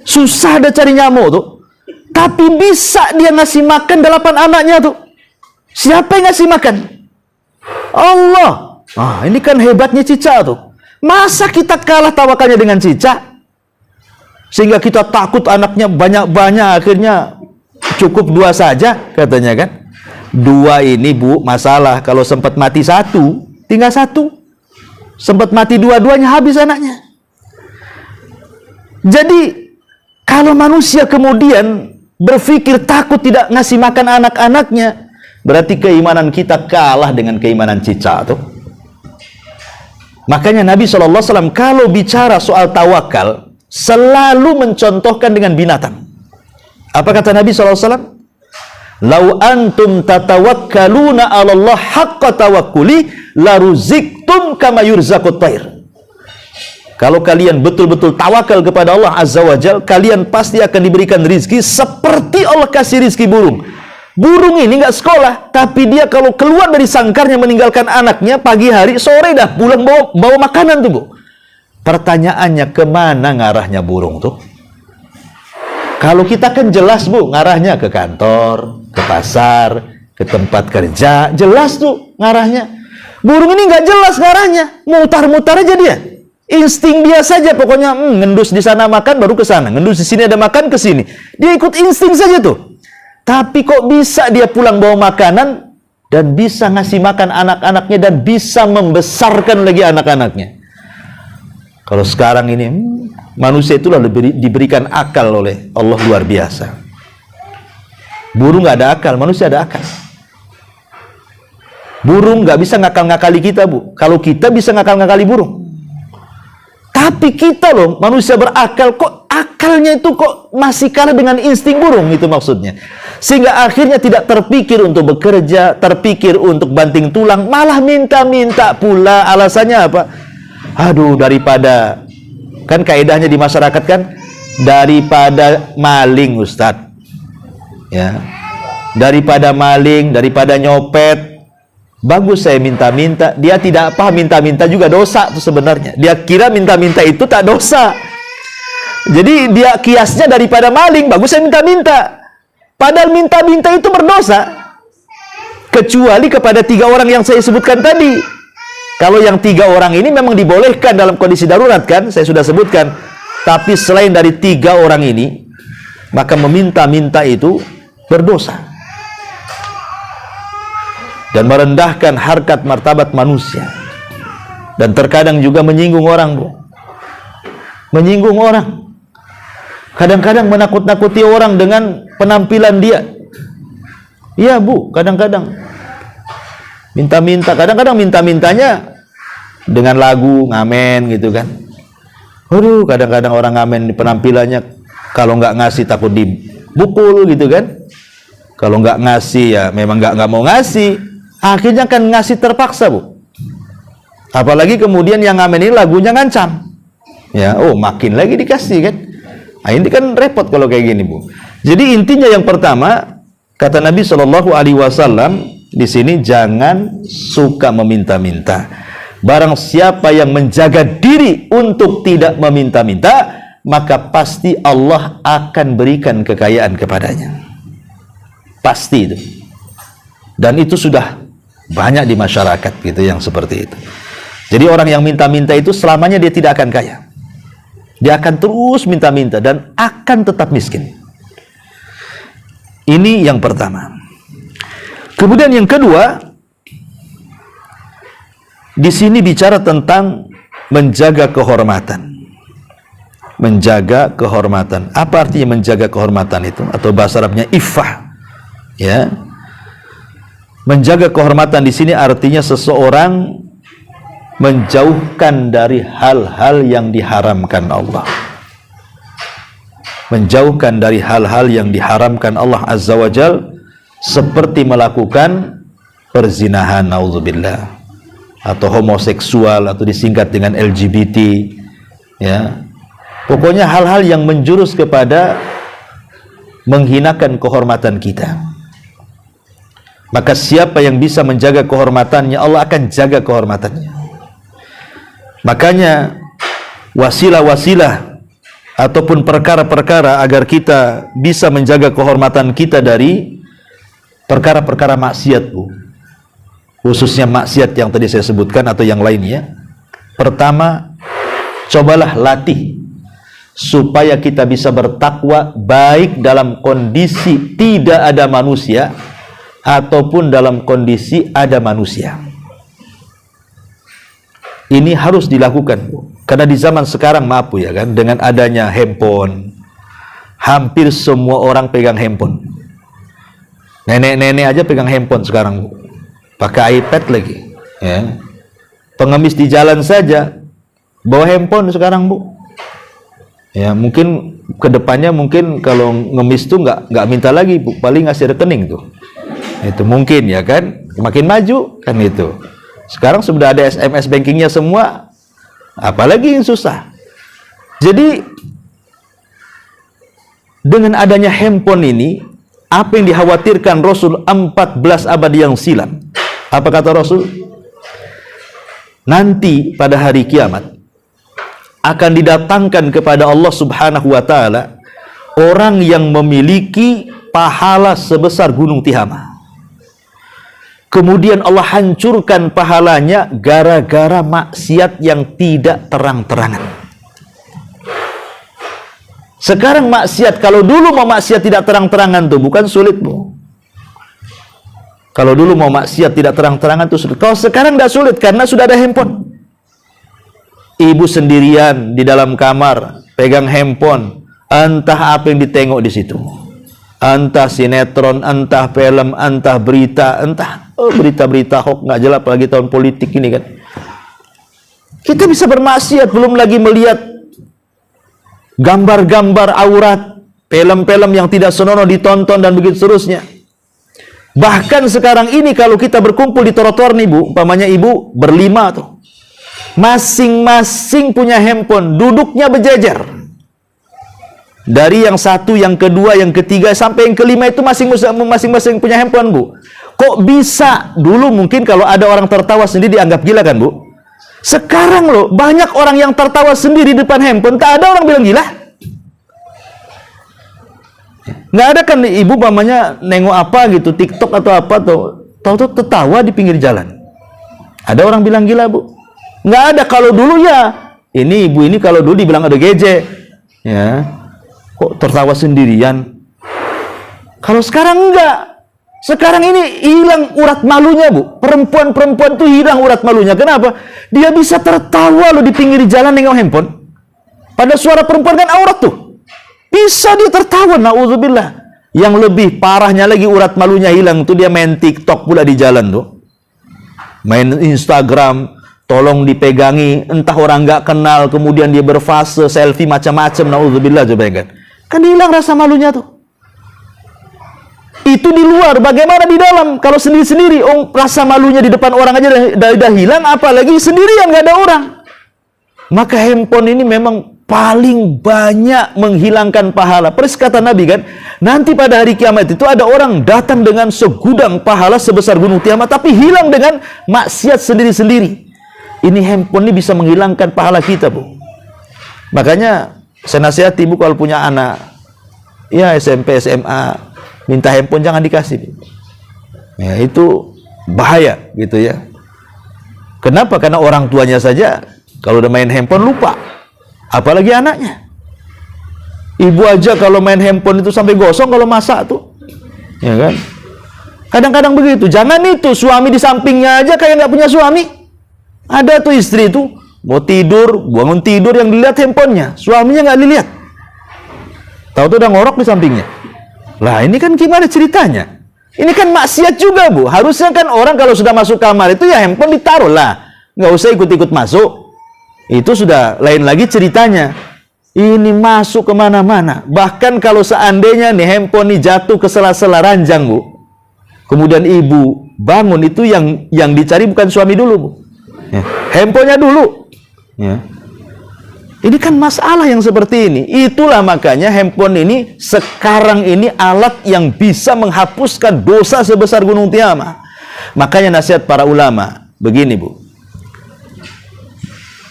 Susah ada cari nyamuk tuh. Tapi bisa dia ngasih makan 8 anaknya tuh. Siapa yang ngasih makan? Allah. Ini kan hebatnya cicak tuh. Masa kita kalah tawakalnya dengan cicak? Sehingga kita takut anaknya banyak-banyak, akhirnya cukup 2 saja katanya kan. 2 ini Bu masalah, kalau sempat mati 1, tinggal 1. Sempat mati 2-duanya habis anaknya. Jadi kalau manusia kemudian berpikir takut tidak ngasih makan anak-anaknya, berarti keimanan kita kalah dengan keimanan cicak tuh. Makanya Nabi SAW kalau bicara soal tawakal selalu mencontohkan dengan binatang. Apa kata Nabi SAW? Lau antum tatawakkaluna 'ala Allah haqqa tawakkuli laruziktum kama yurzaqut thair. Kalau kalian betul-betul tawakal kepada Allah Azza wa Jal, kalian pasti akan diberikan rizki seperti Allah kasih rizki burung. Burung ini nggak sekolah, tapi dia kalau keluar dari sangkarnya meninggalkan anaknya pagi hari, sore dah pulang bawa makanan tuh Bu. Pertanyaannya, kemana ngarahnya burung tuh? Kalau kita kan jelas Bu, ngarahnya ke kantor, ke pasar, ke tempat kerja, jelas tuh ngarahnya. Burung ini nggak jelas ngarahnya, mutar-mutar aja dia. Insting dia saja, pokoknya ngendus di sana makan baru ke sana, ngendus di sini ada makan ke sini. Dia ikut insting saja tuh. Tapi kok bisa dia pulang bawa makanan dan bisa ngasih makan anak-anaknya dan bisa membesarkan lagi anak-anaknya? Kalau sekarang ini manusia itulah diberikan akal oleh Allah luar biasa. Burung nggak ada akal, manusia ada akal. Burung nggak bisa ngakal-ngakali kita, Bu. Kalau kita bisa ngakal-ngakali burung. Tapi kita loh, manusia berakal, kok akalnya itu kok masih kalah dengan insting burung, itu maksudnya. Sehingga akhirnya tidak terpikir untuk bekerja, terpikir untuk banting tulang, malah minta-minta pula. Alasannya apa? Aduh, daripada, kan kaedahnya di masyarakat kan, daripada maling, Ustadz. Ya, daripada maling, daripada nyopet, bagus saya minta-minta. Dia tidak paham minta-minta juga dosa tuh sebenarnya. Dia kira minta-minta itu tak dosa. Jadi dia kiasnya daripada maling, bagus saya minta-minta. Padahal minta-minta itu berdosa. Kecuali kepada 3 orang yang saya sebutkan tadi. Kalau yang 3 orang ini memang dibolehkan dalam kondisi darurat kan, saya sudah sebutkan. Tapi selain dari 3 orang ini, maka meminta-minta itu berdosa dan merendahkan harkat martabat manusia, dan terkadang juga menyinggung orang, Bu. Menyinggung orang, kadang-kadang menakut-nakuti orang dengan penampilan dia. Iya, Bu, kadang-kadang minta-minta, kadang-kadang minta-mintanya dengan lagu ngamen gitu kan. Aduh, kadang-kadang orang ngamen penampilannya kalau nggak ngasih takut dibukul gitu kan. Kalau nggak ngasih ya memang nggak mau ngasih. Akhirnya kan ngasih terpaksa, Bu. Apalagi kemudian yang ngamen ini lagunya ngancam. Ya, oh makin lagi dikasih kan. Nah, ini kan repot kalau kayak gini, Bu. Jadi intinya yang pertama, kata Nabi SAW di sini, jangan suka meminta-minta. Barang siapa yang menjaga diri untuk tidak meminta-minta, maka pasti Allah akan berikan kekayaan kepadanya. Pasti itu. Dan itu sudah banyak di masyarakat gitu yang seperti itu. Jadi orang yang minta-minta itu selamanya dia tidak akan kaya. Dia akan terus minta-minta dan akan tetap miskin. Ini yang pertama. Kemudian yang kedua, di sini bicara tentang menjaga kehormatan. Menjaga kehormatan. Apa artinya menjaga kehormatan itu? Atau bahasa Arabnya iffah. Ya. Menjaga kehormatan di sini artinya seseorang menjauhkan dari hal-hal yang diharamkan Allah. Menjauhkan dari hal-hal yang diharamkan Allah Azza wa Jal, seperti melakukan perzinahan, naudzubillah, atau homoseksual, atau disingkat dengan LGBT, ya. Pokoknya hal-hal yang menjurus kepada menghinakan kehormatan kita. Maka siapa yang bisa menjaga kehormatannya, Allah akan jaga kehormatannya. Makanya wasilah-wasilah ataupun perkara-perkara agar kita bisa menjaga kehormatan kita dari perkara-perkara maksiat, Bu. Khususnya maksiat yang tadi saya sebutkan atau yang lainnya. Pertama, cobalah latih supaya kita bisa bertakwa baik dalam kondisi tidak ada manusia ataupun dalam kondisi ada manusia. Ini harus dilakukan, Bu. Karena di zaman sekarang, maaf Bu ya kan, dengan adanya handphone, hampir semua orang pegang handphone. Nenek-nenek aja pegang handphone sekarang, Bu. Pakai iPad lagi, ya. Pengemis di jalan saja bawa handphone sekarang, Bu. Ya, mungkin kedepannya mungkin kalau ngemis tuh nggak minta lagi, Bu. Paling ngasih rekening tuh. Itu mungkin ya kan, makin maju kan itu. Sekarang sudah ada SMS bankingnya semua, apalagi yang susah. Jadi dengan adanya handphone ini, apa yang dikhawatirkan Rasul 14 abad yang silam? Apa kata Rasul? Nanti pada hari kiamat akan didatangkan kepada Allah Subhanahu wa Ta'ala orang yang memiliki pahala sebesar gunung Tihama. Kemudian Allah hancurkan pahalanya gara-gara maksiat yang tidak terang-terangan. Sekarang maksiat, kalau dulu mau maksiat tidak terang-terangan tuh bukan sulit, Bu. Kalau dulu mau maksiat tidak terang-terangan tuh sulit. Kalau sekarang tidak sulit karena sudah ada handphone. Ibu sendirian di dalam kamar pegang handphone, entah apa yang ditengok di situ. Entah sinetron, entah film, entah berita, entah berita-berita hoax nggak jelas, apalagi tahun politik ini kan. Kita bisa bermaksiat, belum lagi melihat gambar-gambar aurat, film-film yang tidak senonoh ditonton dan begitu seterusnya. Bahkan sekarang ini kalau kita berkumpul di trotoar nih, Bu, umpamanya ibu berlima tuh, masing-masing punya handphone, duduknya berjejer. Dari yang satu, yang kedua, yang ketiga, sampai yang kelima itu masing-masing punya handphone, Bu. Kok bisa? Dulu mungkin kalau ada orang tertawa sendiri dianggap gila kan, Bu? Sekarang loh, banyak orang yang tertawa sendiri di depan handphone, tak ada orang bilang gila. Nggak ada kan ibu mamanya nengok apa gitu, TikTok atau apa tuh, tahu-tahu tertawa di pinggir jalan. Ada orang bilang gila, Bu? Nggak ada. Kalau dulu ya, ini ibu ini kalau dulu dibilang ada geje, ya, kok tertawa sendirian. Kalau sekarang enggak. Sekarang ini hilang urat malunya, Bu. Perempuan-perempuan tuh hilang urat malunya. Kenapa? Dia bisa tertawa loh di pinggir jalan nengok handphone. Pada suara perempuan kan aurat tuh. Bisa dia tertawa, na'udzubillah. Yang lebih parahnya lagi urat malunya hilang tuh dia main TikTok pula di jalan tuh. Main Instagram, tolong dipegangi, entah orang nggak kenal, kemudian dia berfase, selfie macam-macam, na'udzubillah, coba kan. Kan hilang rasa malunya tuh. Itu di luar, bagaimana di dalam? Kalau sendiri-sendiri, rasa malunya di depan orang aja udah hilang, apalagi sendirian, nggak ada orang. Maka handphone ini memang paling banyak menghilangkan pahala. Persis kata Nabi kan, nanti pada hari kiamat itu ada orang datang dengan segudang pahala sebesar gunung Tiamat, tapi hilang dengan maksiat sendiri-sendiri. Ini handphone ini bisa menghilangkan pahala kita, Bu. Makanya saya nasihati ibu kalau punya anak, ya SMP, SMA, minta handphone jangan dikasih. Ya, itu bahaya gitu ya. Kenapa? Karena orang tuanya saja kalau udah main handphone lupa, apalagi anaknya. Ibu aja kalau main handphone itu sampai gosong kalau masak tuh, ya kan? Kadang-kadang begitu. Jangan itu suami di sampingnya aja kayak nggak punya suami. Ada tuh istri tuh mau tidur, bangun tidur yang dilihat handphonenya, suaminya nggak dilihat. Tahu tuh udah ngorok di sampingnya. Lah ini kan gimana ceritanya? Ini kan maksiat juga, Bu. Harusnya kan orang kalau sudah masuk kamar itu ya handphone ditaruh lah, nggak usah ikut-ikut masuk. Itu sudah lain lagi ceritanya. Ini masuk kemana-mana. Bahkan kalau seandainya nih handphone ini jatuh ke sela-sela ranjang, Bu, kemudian ibu bangun, itu yang dicari bukan suami dulu, Bu. Ya, handphonenya dulu. Ya. Ini kan masalah yang seperti ini. Itulah makanya handphone ini sekarang ini alat yang bisa menghapuskan dosa sebesar gunung Tiamat. Makanya nasihat para ulama begini, Bu.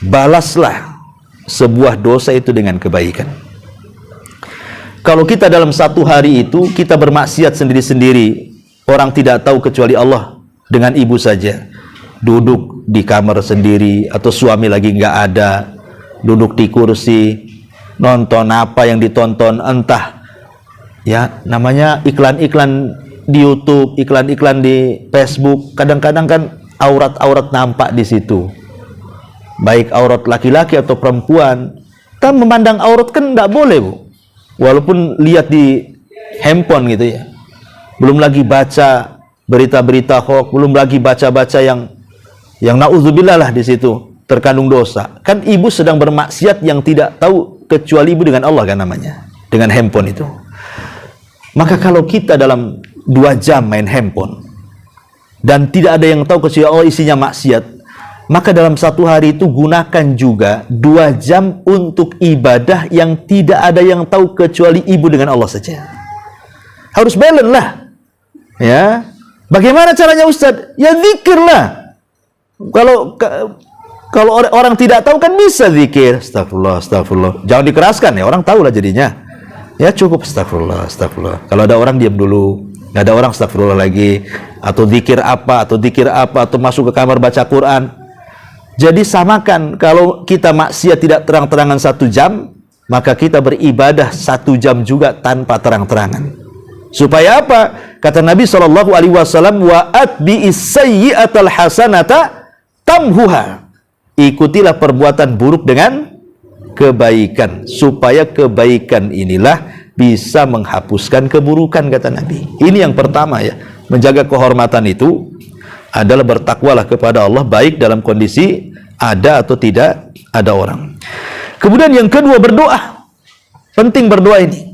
Balaslah sebuah dosa itu dengan kebaikan. Kalau kita dalam satu hari itu kita bermaksiat sendiri-sendiri, orang tidak tahu kecuali Allah, dengan ibu saja, duduk di kamar sendiri atau suami lagi nggak ada, duduk di kursi, nonton apa yang ditonton, entah ya namanya iklan-iklan di YouTube, iklan-iklan di Facebook. Kadang-kadang kan aurat-aurat nampak di situ, baik aurat laki-laki atau perempuan. Kita memandang aurat kan nggak boleh, Bu, walaupun lihat di handphone gitu ya. Belum lagi baca berita-berita hoax, belum lagi baca-baca yang na'udzubillah lah di situ, terkandung dosa. Kan ibu sedang bermaksiat yang tidak tahu kecuali ibu dengan Allah kan namanya, dengan handphone itu. Maka kalau kita dalam 2 jam main handphone dan tidak ada yang tahu kecuali Allah isinya maksiat, maka dalam satu hari itu gunakan juga 2 jam untuk ibadah yang tidak ada yang tahu kecuali ibu dengan Allah saja. Harus balance lah. Ya. Bagaimana caranya, Ustaz? Ya zikir lah. Kalau orang tidak tahu kan bisa zikir, astagfirullah, astagfirullah. Jangan dikeraskan ya, orang tahu lah jadinya. Ya cukup astagfirullah, astagfirullah. Kalau ada orang diam dulu, nggak ada orang astagfirullah lagi, atau zikir apa, atau masuk ke kamar baca Quran. Jadi samakan, kalau kita maksiat tidak terang-terangan 1 jam, maka kita beribadah 1 jam juga tanpa terang-terangan. Supaya apa? Kata Nabi SAW, wa atbi'is sayyi'atal hasanata tamhuha. Ikutilah perbuatan buruk dengan kebaikan, supaya kebaikan inilah bisa menghapuskan keburukan, kata Nabi. Ini yang pertama ya, menjaga kehormatan itu adalah bertakwalah kepada Allah, baik dalam kondisi ada atau tidak ada orang. Kemudian yang kedua, berdoa. Penting berdoa ini.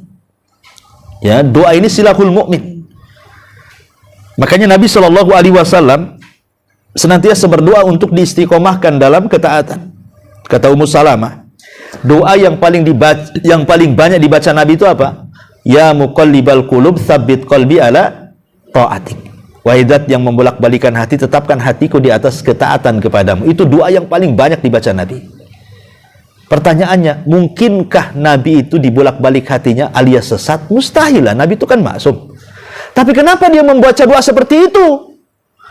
Ya, doa ini silahul mukmin. Makanya Nabi SAW senantiasa berdoa untuk diistiqomahkan dalam ketaatan. Kata Ummu Salamah, doa yang paling banyak dibaca Nabi itu apa? Ya muqallibal qulub tsabbit qalbi ala ta'atik. Wahai zat yang membolak-balikan hati, tetapkan hatiku di atas ketaatan kepadamu. Itu doa yang paling banyak dibaca Nabi. Pertanyaannya, mungkinkah Nabi itu dibolak-balik hatinya alias sesat? Mustahil lah, Nabi itu kan maksum. Tapi kenapa dia membaca doa seperti itu?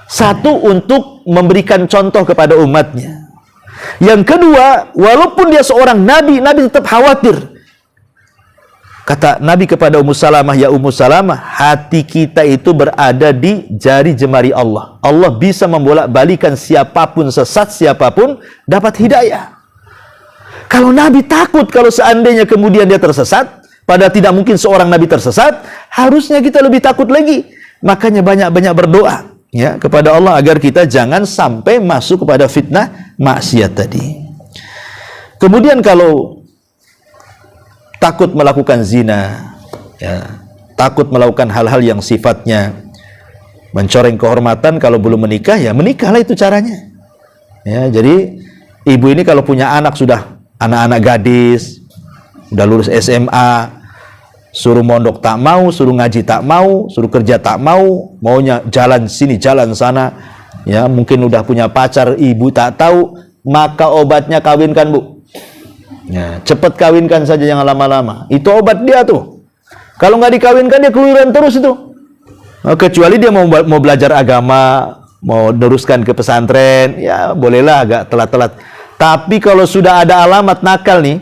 Satu, untuk memberikan contoh kepada umatnya. Yang kedua, walaupun dia seorang Nabi, Nabi tetap khawatir. Kata Nabi kepada Ummu Salamah, ya Ummu Salamah, hati kita itu berada di jari jemari Allah. Allah bisa membolak-balikan siapapun sesat, siapapun dapat hidayah. Kalau Nabi takut kalau seandainya kemudian dia tersesat, padahal tidak mungkin seorang Nabi tersesat, harusnya kita lebih takut lagi. Makanya banyak-banyak berdoa ya kepada Allah agar kita jangan sampai masuk kepada fitnah maksiat tadi. Kemudian kalau takut melakukan zina, ya, takut melakukan hal-hal yang sifatnya mencoreng kehormatan, kalau belum menikah, ya menikahlah, itu caranya. Ya, jadi ibu ini kalau punya anak, sudah anak-anak gadis, udah lulus SMA, suruh mondok tak mau, suruh ngaji tak mau, suruh kerja tak mau, maunya jalan sini jalan sana, ya mungkin udah punya pacar, ibu tak tahu, maka obatnya kawinkan, Bu. Ya, cepat kawinkan saja, jangan lama-lama. Itu obat dia tuh. Kalau nggak dikawinkan, dia keluyuran terus itu. Nah, kecuali dia mau belajar agama, mau teruskan ke pesantren, ya bolehlah agak telat-telat. Tapi kalau sudah ada alamat nakal nih,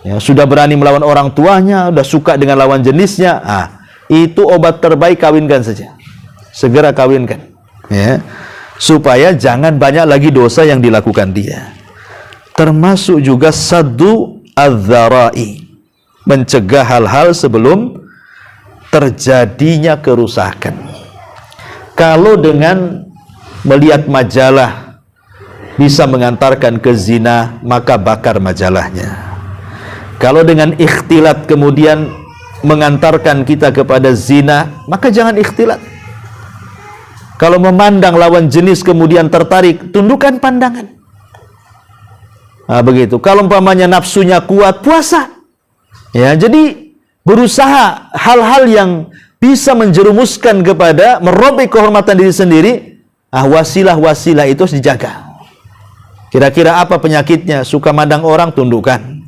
ya, sudah berani melawan orang tuanya, sudah suka dengan lawan jenisnya, itu obat terbaik, kawinkan saja. Segera kawinkan, ya, supaya jangan banyak lagi dosa yang dilakukan dia. Termasuk juga saddu adz-dzara'i, mencegah hal-hal sebelum terjadinya kerusakan. Kalau dengan melihat majalah bisa mengantarkan ke zina, maka bakar majalahnya. Kalau dengan ikhtilat kemudian mengantarkan kita kepada zina, maka jangan ikhtilat. Kalau memandang lawan jenis kemudian tertarik, tundukkan pandangan. Nah, begitu. Kalau umpamanya nafsunya kuat, puasa. Ya, jadi berusaha hal-hal yang bisa menjerumuskan kepada merobek kehormatan diri sendiri, wasilah-wasilah itu harus dijaga. Kira-kira apa penyakitnya? Suka mandang orang, tundukkan.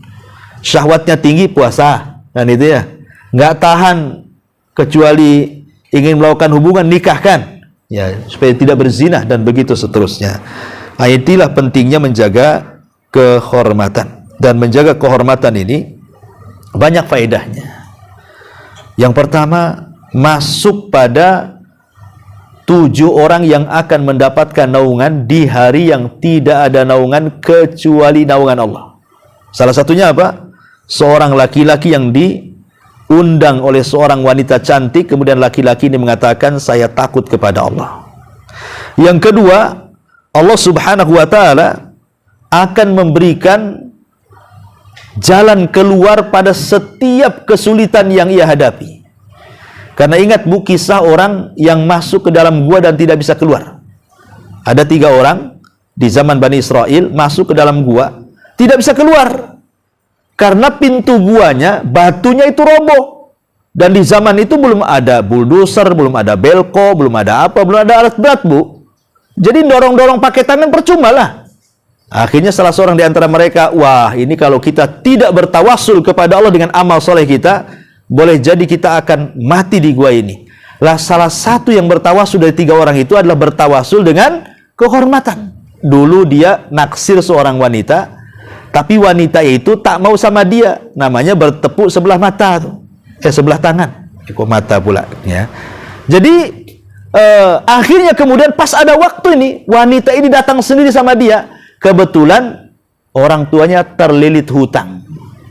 Syahwatnya tinggi, puasa. Dan itu ya, nggak tahan kecuali ingin melakukan hubungan, nikahkan. Ya, supaya tidak berzina dan begitu seterusnya. Itulah pentingnya menjaga kehormatan. Dan menjaga kehormatan ini banyak faedahnya. Yang pertama, masuk pada 7 orang yang akan mendapatkan naungan di hari yang tidak ada naungan kecuali naungan Allah. Salah satunya apa? Seorang laki-laki yang diundang oleh seorang wanita cantik, kemudian laki-laki ini mengatakan, saya takut kepada Allah. Yang kedua, Allah Subhanahu wa ta'ala akan memberikan jalan keluar pada setiap kesulitan yang ia hadapi. Karena ingat, Bu, kisah orang yang masuk ke dalam gua dan tidak bisa keluar. Ada 3 orang di zaman Bani Israel masuk ke dalam gua, tidak bisa keluar. Karena pintu guanya, batunya itu roboh. Dan di zaman itu belum ada bulldozer, belum ada belko, belum ada apa, belum ada alat berat, Bu. Jadi dorong-dorong pakai tangan percuma lah. Akhirnya salah seorang di antara mereka, wah, ini kalau kita tidak bertawasul kepada Allah dengan amal soleh kita, boleh jadi kita akan mati di gua ini. Lah, salah satu yang bertawasul dari 3 orang itu adalah bertawasul dengan kehormatan. Dulu dia naksir seorang wanita, Tapi wanita itu tak mau sama dia, namanya bertepuk sebelah mata tuh. Sebelah tangan. Kok mata pula ya. Jadi akhirnya kemudian pas ada waktu ini, wanita ini datang sendiri sama dia. Kebetulan orang tuanya terlilit hutang.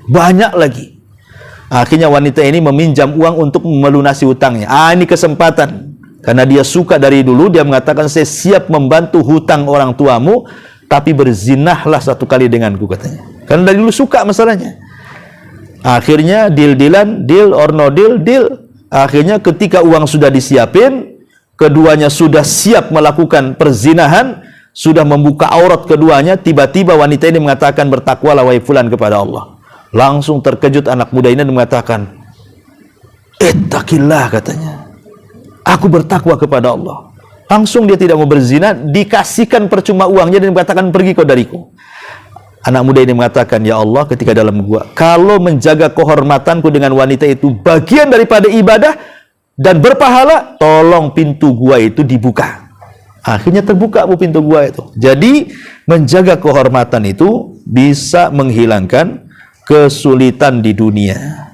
Banyak lagi. Akhirnya wanita ini meminjam uang untuk melunasi hutangnya. Ini kesempatan. Karena dia suka dari dulu, dia mengatakan, saya siap membantu hutang orang tuamu, tapi berzinahlah satu kali denganku, katanya. Karena dari dulu suka masalahnya. Akhirnya deal-dealan, deal or no deal, deal. Akhirnya ketika uang sudah disiapin, keduanya sudah siap melakukan perzinahan, sudah membuka aurat keduanya, tiba-tiba wanita ini mengatakan, bertakwalah wahai fulan kepada Allah. Langsung terkejut anak muda ini dan mengatakan, ittaqillah, katanya. Aku bertakwa kepada Allah. Langsung dia tidak mau berzina, dikasihkan percuma uangnya dan mengatakan, pergi kau dariku. Anak muda ini mengatakan, ya Allah, ketika dalam gua, kalau menjaga kehormatanku dengan wanita itu bagian daripada ibadah dan berpahala, tolong pintu gua itu dibuka. Akhirnya terbuka pintu gua itu. Jadi menjaga kehormatan itu bisa menghilangkan kesulitan di dunia,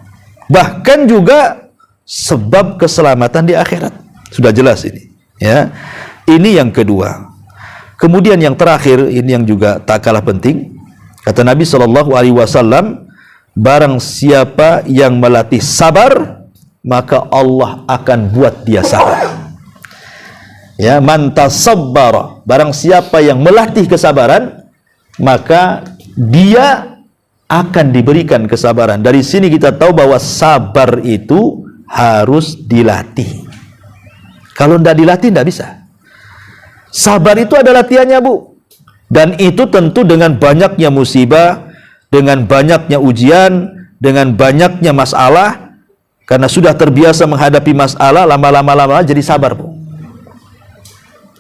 bahkan juga sebab keselamatan di akhirat. Sudah jelas ini ya. Ini yang kedua. Kemudian yang terakhir, ini yang juga tak kalah penting, kata Nabi SAW, barang siapa yang melatih sabar, maka Allah akan buat dia sabar. Ya, man tasabbara, barang siapa yang melatih kesabaran, maka dia akan diberikan kesabaran. Dari sini kita tahu bahwa sabar itu harus dilatih. Kalau tidak dilatih, tidak bisa. Sabar itu ada latihannya, Bu. Dan itu tentu dengan banyaknya musibah, dengan banyaknya ujian, dengan banyaknya masalah. Karena sudah terbiasa menghadapi masalah, lama-lama jadi sabar, Bu.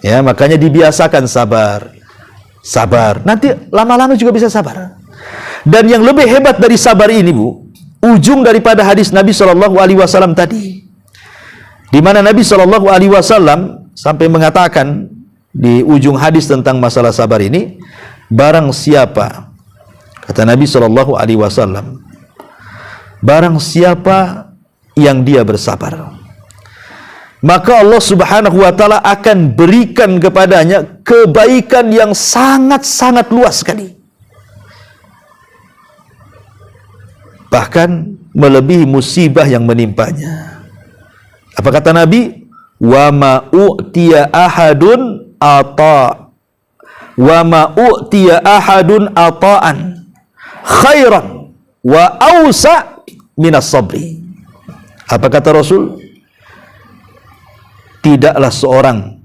Ya, makanya dibiasakan sabar. Sabar. Nanti lama-lama juga bisa sabar. Dan yang lebih hebat dari sabar ini, Bu, ujung daripada hadis Nabi SAW tadi, di mana Nabi SAW sampai mengatakan di ujung hadis tentang masalah sabar ini, barang siapa, kata Nabi SAW, barang siapa yang dia bersabar, maka Allah Subhanahu wa Ta'ala akan berikan kepadanya kebaikan yang sangat-sangat luas sekali. Bahkan melebihi musibah yang menimpanya. Apa kata Nabi? Wa ma u'tiya ahadun ata'an khairan wa awsa minas sabri. Apa kata Rasul? Tidaklah seorang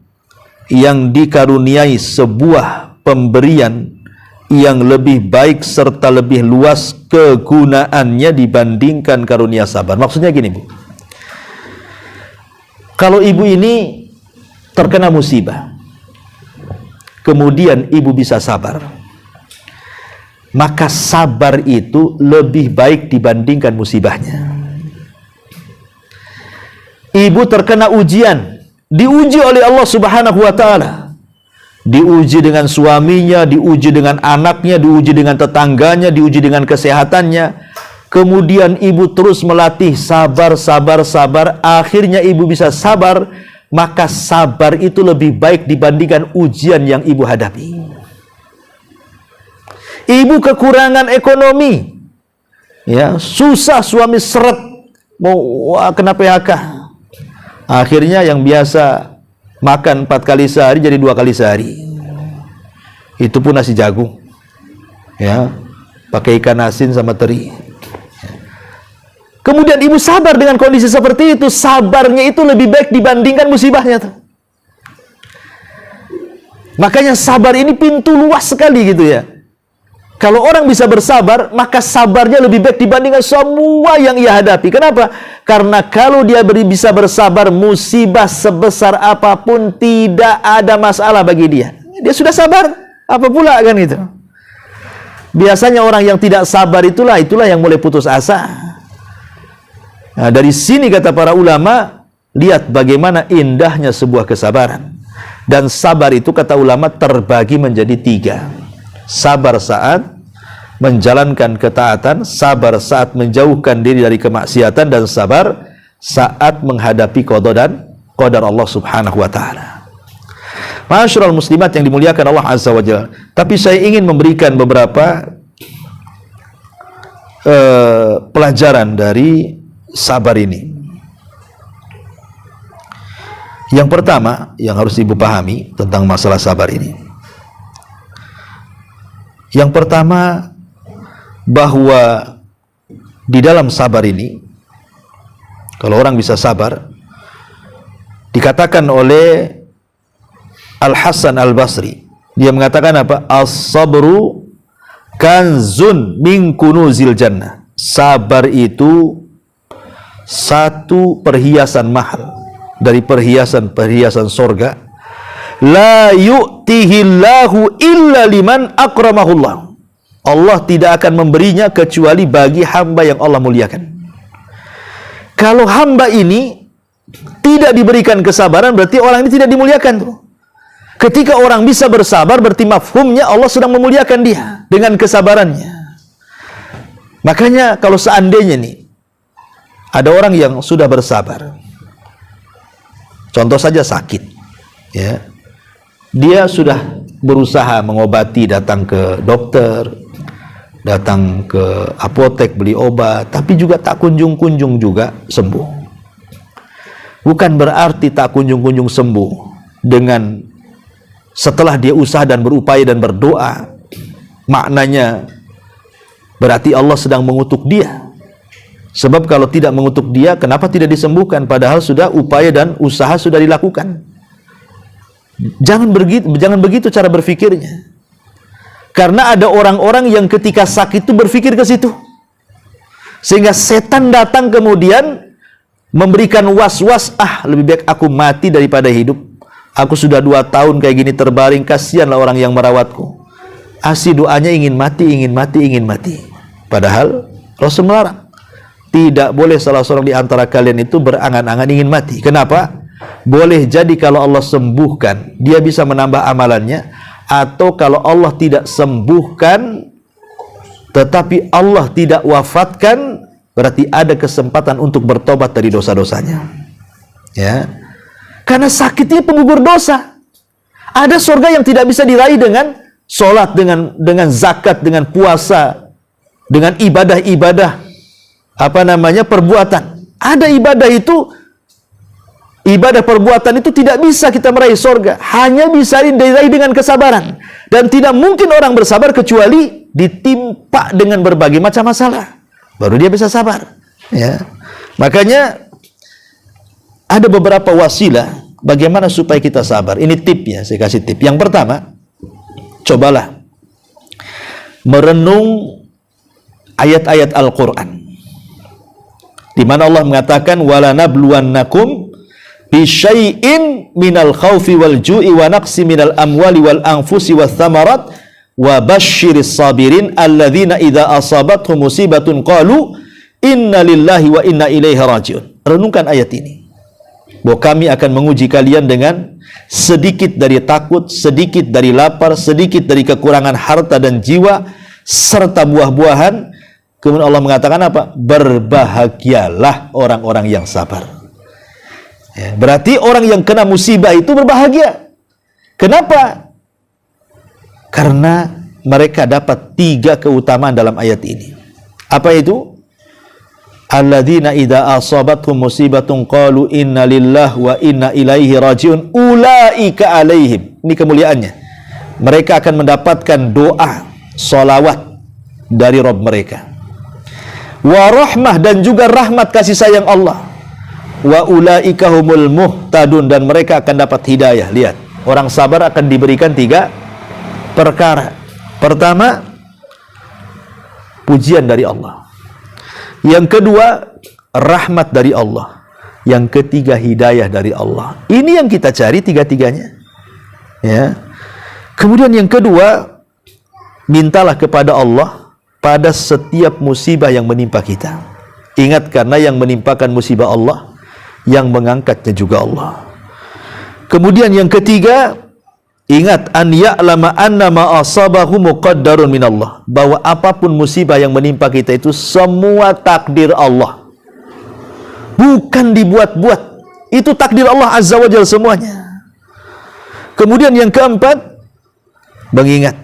yang dikaruniai sebuah pemberian yang lebih baik serta lebih luas kegunaannya dibandingkan karunia sabar. Maksudnya gini, Bu. Kalau ibu ini terkena musibah, kemudian ibu bisa sabar, maka sabar itu lebih baik dibandingkan musibahnya. Ibu terkena ujian, diuji oleh Allah Subhanahu wa Ta'ala. Diuji dengan suaminya, diuji dengan anaknya, diuji dengan tetangganya, diuji dengan kesehatannya. Kemudian ibu terus melatih sabar, akhirnya ibu bisa sabar, maka sabar itu lebih baik dibandingkan ujian yang ibu hadapi. Ibu kekurangan ekonomi, ya, susah, suami seret, mau kena PHK. Akhirnya yang biasa makan 4 kali sehari jadi 2 kali sehari. Itu pun nasi jagung, ya, pakai ikan asin sama teri. Kemudian ibu sabar dengan kondisi seperti itu. Sabarnya itu lebih baik dibandingkan musibahnya tuh. Makanya sabar ini pintu luas sekali gitu ya. Kalau orang bisa bersabar, maka sabarnya lebih baik dibandingkan semua yang ia hadapi. Kenapa? Karena kalau dia bisa bersabar, musibah sebesar apapun tidak ada masalah bagi dia. Dia sudah sabar, apa pula kan itu. Biasanya orang yang tidak sabar itulah yang mulai putus asa. Nah, dari sini kata para ulama, lihat bagaimana indahnya sebuah kesabaran. Dan sabar itu kata ulama terbagi menjadi 3. Sabar saat menjalankan ketaatan, sabar saat menjauhkan diri dari kemaksiatan, dan sabar saat menghadapi qada dan qadar Allah Subhanahu wa taala. Ma'asyiral muslimat yang dimuliakan Allah Azza wa Jalla. Tapi saya ingin memberikan beberapa pelajaran dari sabar ini. Yang pertama yang harus ibu pahami tentang masalah sabar ini, yang pertama, bahwa di dalam sabar ini, kalau orang bisa sabar, dikatakan oleh Al-Hasan Al-Basri, dia mengatakan apa? As-sabru kanzun min kunuzil jannah. Sabar itu satu perhiasan mahal dari perhiasan-perhiasan sorga. La yu'tihillahu illa liman akramahullah. Allah tidak akan memberinya kecuali bagi hamba yang Allah muliakan. Kalau hamba ini tidak diberikan kesabaran, berarti orang ini tidak dimuliakan tuh. Ketika orang bisa bersabar, berarti mafhumnya Allah sedang memuliakan dia dengan kesabarannya. Makanya kalau seandainya nih ada orang yang sudah bersabar, contoh saja sakit, ya, dia sudah berusaha mengobati, datang ke dokter, datang ke apotek beli obat, tapi juga tak kunjung-kunjung juga sembuh. Bukan berarti tak kunjung-kunjung sembuh dengan setelah dia usaha dan berupaya dan berdoa, maknanya berarti Allah sedang mengutuk dia. Sebab kalau tidak mengutuk dia, kenapa tidak disembuhkan? Padahal sudah upaya dan usaha sudah dilakukan. Jangan begitu cara berfikirnya. Karena ada orang-orang yang ketika sakit itu berfikir ke situ, sehingga setan datang kemudian memberikan was-was, lebih baik aku mati daripada hidup. Aku sudah 2 tahun kayak gini terbaring, kasihanlah orang yang merawatku. Asli doanya ingin mati, ingin mati, ingin mati. Padahal Rasul melarang. Tidak boleh salah seorang di antara kalian itu berangan-angan ingin mati. Kenapa? Boleh jadi kalau Allah sembuhkan, dia bisa menambah amalannya. Atau kalau Allah tidak sembuhkan, tetapi Allah tidak wafatkan, berarti ada kesempatan untuk bertobat dari dosa-dosanya. Ya, karena sakitnya penggugur dosa. Ada surga yang tidak bisa diraih dengan sholat, dengan zakat, dengan puasa, dengan ibadah-ibadah perbuatan. Ada ibadah itu, ibadah perbuatan itu tidak bisa kita meraih surga, hanya bisa diraih dengan kesabaran. Dan tidak mungkin orang bersabar kecuali ditimpa dengan berbagai macam masalah, baru dia bisa sabar. Ya, makanya ada beberapa wasilah bagaimana supaya kita sabar. Ini tipnya, saya kasih tip. Yang pertama, cobalah merenung ayat-ayat Al-Quran, di mana Allah mengatakan wala nabluwannakum bisyai'in minal khaufi wal ju'i wa naqsi minal amwali wal anfusi wath thamarat wa basyiris sabirin alladzina idza asabathum musibatun qalu inna lillahi wa inna ilaihi raji'un. Renungkan ayat ini, bahwa kami akan menguji kalian dengan sedikit dari takut, sedikit dari lapar, sedikit dari kekurangan harta dan jiwa, serta buah-buahan. Kemudian Allah mengatakan apa? Berbahagialah orang-orang yang sabar. Ya, berarti orang yang kena musibah itu berbahagia. Kenapa? Karena mereka dapat 3 keutamaan dalam ayat ini. Apa itu? Alladzina idza asabathum musibatun qalu inna lillahi wa inna ilaihi raji'un ulaika alaihim. Ini kemuliaannya. Mereka akan mendapatkan doa, salawat dari Rabb mereka. Wa rahmah, dan juga rahmat kasih sayang Allah. Wa ulaika humul muhtadun, dan mereka akan dapat hidayah. Lihat, orang sabar akan diberikan 3 perkara. Pertama, pujian dari Allah. Yang kedua, rahmat dari Allah. Yang ketiga, hidayah dari Allah. Ini yang kita cari 3-3-nya. Ya. Kemudian yang kedua, mintalah kepada Allah pada setiap musibah yang menimpa kita. Ingat, karena yang menimpakan musibah Allah, yang mengangkatnya juga Allah. Kemudian yang ketiga, Ingat, an ya'lama anna ma asabahu muqaddarun minallah, bahwa apapun musibah yang menimpa kita itu semua takdir Allah, bukan dibuat-buat. Itu takdir Allah Azza wa Jalla semuanya. Kemudian yang keempat, mengingat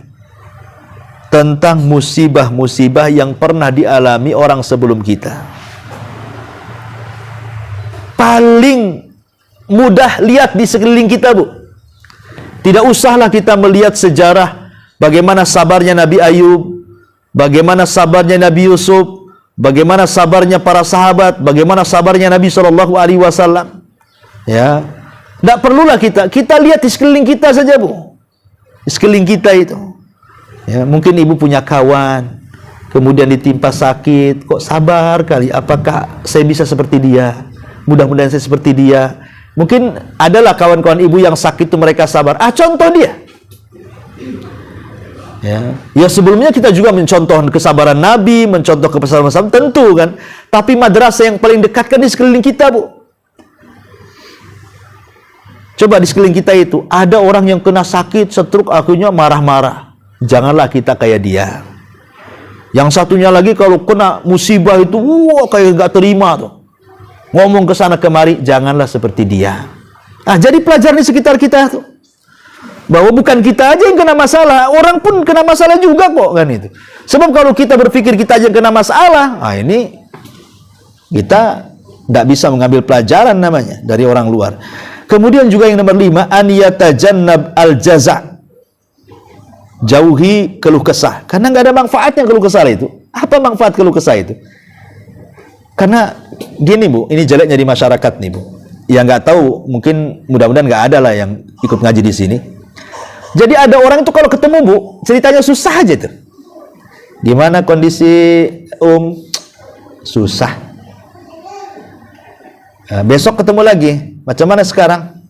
tentang musibah-musibah yang pernah dialami orang sebelum kita. Paling mudah lihat di sekeliling kita, Bu. Tidak usahlah kita melihat sejarah bagaimana sabarnya Nabi Ayub, bagaimana sabarnya Nabi Yusuf, bagaimana sabarnya para sahabat, bagaimana sabarnya Nabi SAW. Ya, tidak perlulah kita lihat di sekeliling kita saja, Bu. Di sekeliling kita itu. Ya, mungkin ibu punya kawan, kemudian ditimpa sakit, kok sabar kali. Apakah saya bisa seperti dia? Mudah-mudahan saya seperti dia. Mungkin adalah kawan-kawan ibu yang sakit itu mereka sabar. Contoh dia. Ya, sebelumnya kita juga mencontoh kesabaran Nabi, mencontoh kesabaran sahabat, tentu kan. Tapi madrasah yang paling dekat kan di sekeliling kita, Bu. Coba di sekeliling kita itu ada orang yang kena sakit, stroke, akhirnya marah-marah. Janganlah kita kayak dia. Yang satunya lagi kalau kena musibah itu, kayak gak terima tuh. Ngomong ke sana kemari, janganlah seperti dia. Jadi pelajaran di sekitar kita tuh, bahwa bukan kita aja yang kena masalah, orang pun kena masalah juga kok, kan itu. Sebab kalau kita berpikir kita aja yang kena masalah, ini kita tidak bisa mengambil pelajaran namanya dari orang luar. Kemudian juga yang nomor 5, an yatajannab al-jaza'. Jauhi keluh kesah, karena nggak ada manfaatnya keluh kesah itu. Apa manfaat keluh kesah itu? Karena gini, Bu, ini jeleknya di masyarakat nih, Bu. Yang nggak tahu, mungkin mudah-mudahan nggak ada lah yang ikut ngaji di sini. Jadi ada orang itu kalau ketemu, Bu, ceritanya susah aja tuh. Gimana kondisi susah. Besok ketemu lagi, macam mana sekarang?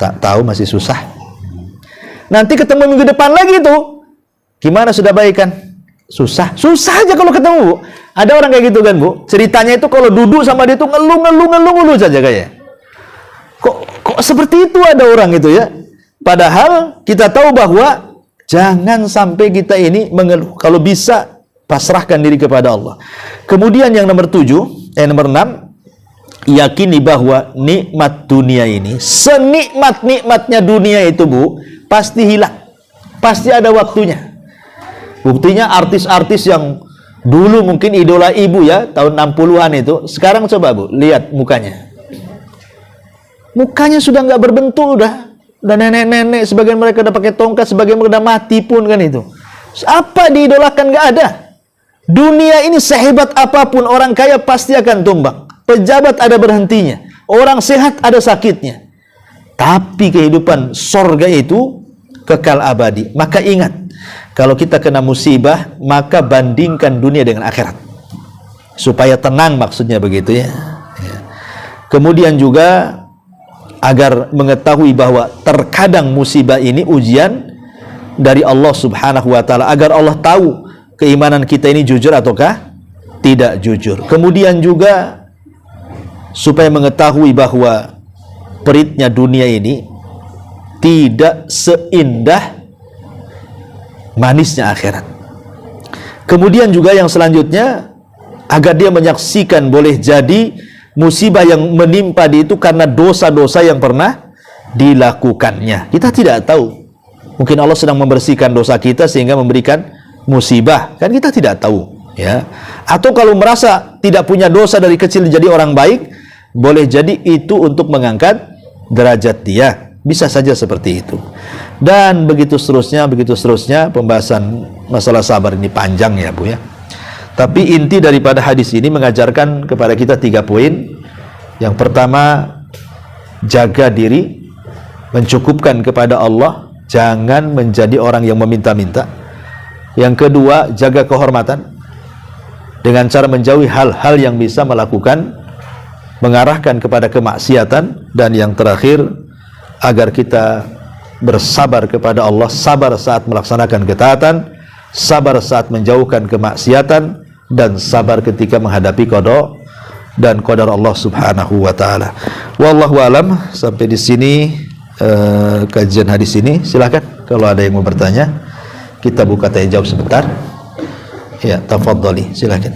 Tak tahu, masih susah. Nanti ketemu minggu depan lagi tuh, gimana sudah baik kan? Susah aja kalau ketemu, Bu. Ada orang kayak gitu kan, Bu. Ceritanya itu kalau duduk sama dia tuh ngeluh saja kayak. Kok seperti itu ada orang itu ya? Padahal kita tahu bahwa jangan sampai kita ini mengeluh. Kalau bisa pasrahkan diri kepada Allah. Kemudian yang nomor 6, yakini bahwa nikmat dunia ini, senikmat-nikmatnya dunia itu, Bu, pasti hilang. Pasti ada waktunya. Buktinya artis-artis yang dulu mungkin idola ibu ya, tahun 60-an itu, sekarang coba, Bu, lihat mukanya. Mukanya sudah nggak berbentuk, udah nenek-nenek, sebagian mereka udah pakai tongkat, sebagian mereka udah mati pun kan itu. Apa diidolakan? Nggak ada. Dunia ini sehebat apapun, orang kaya pasti akan tumbang. Pejabat ada berhentinya, orang sehat ada sakitnya. Tapi kehidupan sorga itu kekal abadi. Maka ingat, kalau kita kena musibah, maka bandingkan dunia dengan akhirat. Supaya tenang, maksudnya begitu ya. Kemudian juga agar mengetahui bahwa terkadang musibah ini ujian dari Allah Subhanahu wa taala, agar Allah tahu keimanan kita ini jujur ataukah tidak jujur. Kemudian juga supaya mengetahui bahwa peritnya dunia ini tidak seindah manisnya akhirat. Kemudian juga yang selanjutnya, agar dia menyaksikan boleh jadi musibah yang menimpa dia itu karena dosa-dosa yang pernah dilakukannya. Kita tidak tahu, mungkin Allah sedang membersihkan dosa kita sehingga memberikan musibah, kan kita tidak tahu ya. Atau kalau merasa tidak punya dosa dari kecil jadi orang baik, boleh jadi itu untuk mengangkat derajat dia. Bisa saja seperti itu. Dan begitu seterusnya, pembahasan masalah sabar ini panjang ya, Bu ya. Tapi inti daripada hadis ini mengajarkan kepada kita 3 poin. Yang pertama, jaga diri, mencukupkan kepada Allah, jangan menjadi orang yang meminta-minta. Yang kedua, jaga kehormatan dengan cara menjauhi hal-hal yang bisa mengarahkan kepada kemaksiatan. Dan yang terakhir, agar kita bersabar kepada Allah, sabar saat melaksanakan ketaatan, sabar saat menjauhkan kemaksiatan, dan sabar ketika menghadapi qada dan qadar Allah Subhanahu wa taala. Wallahu alam. Sampai di sini kajian hadis ini. Silakan kalau ada yang mau bertanya. Kita buka tanya jawab sebentar. Ya, tafadhali, silakan.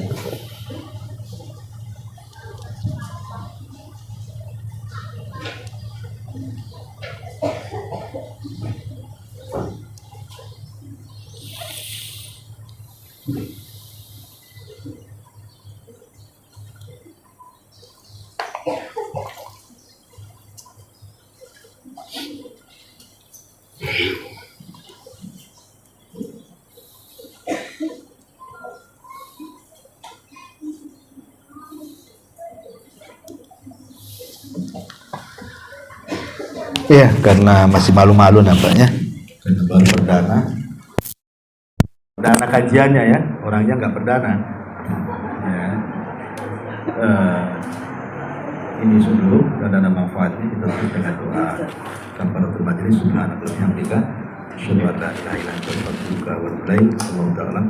Ya, karena masih malu-malu nampaknya. Karena baru perdana kajiannya ya, orangnya nggak perdana. Ya. Ini dulu dan ada manfaatnya kita tutup dengan doa. Kafaratul majelis subhanallah yang tiga. Syukur la ilaha illa anta astaghfiruka wa atubu ilaik. Wallahu ta'ala.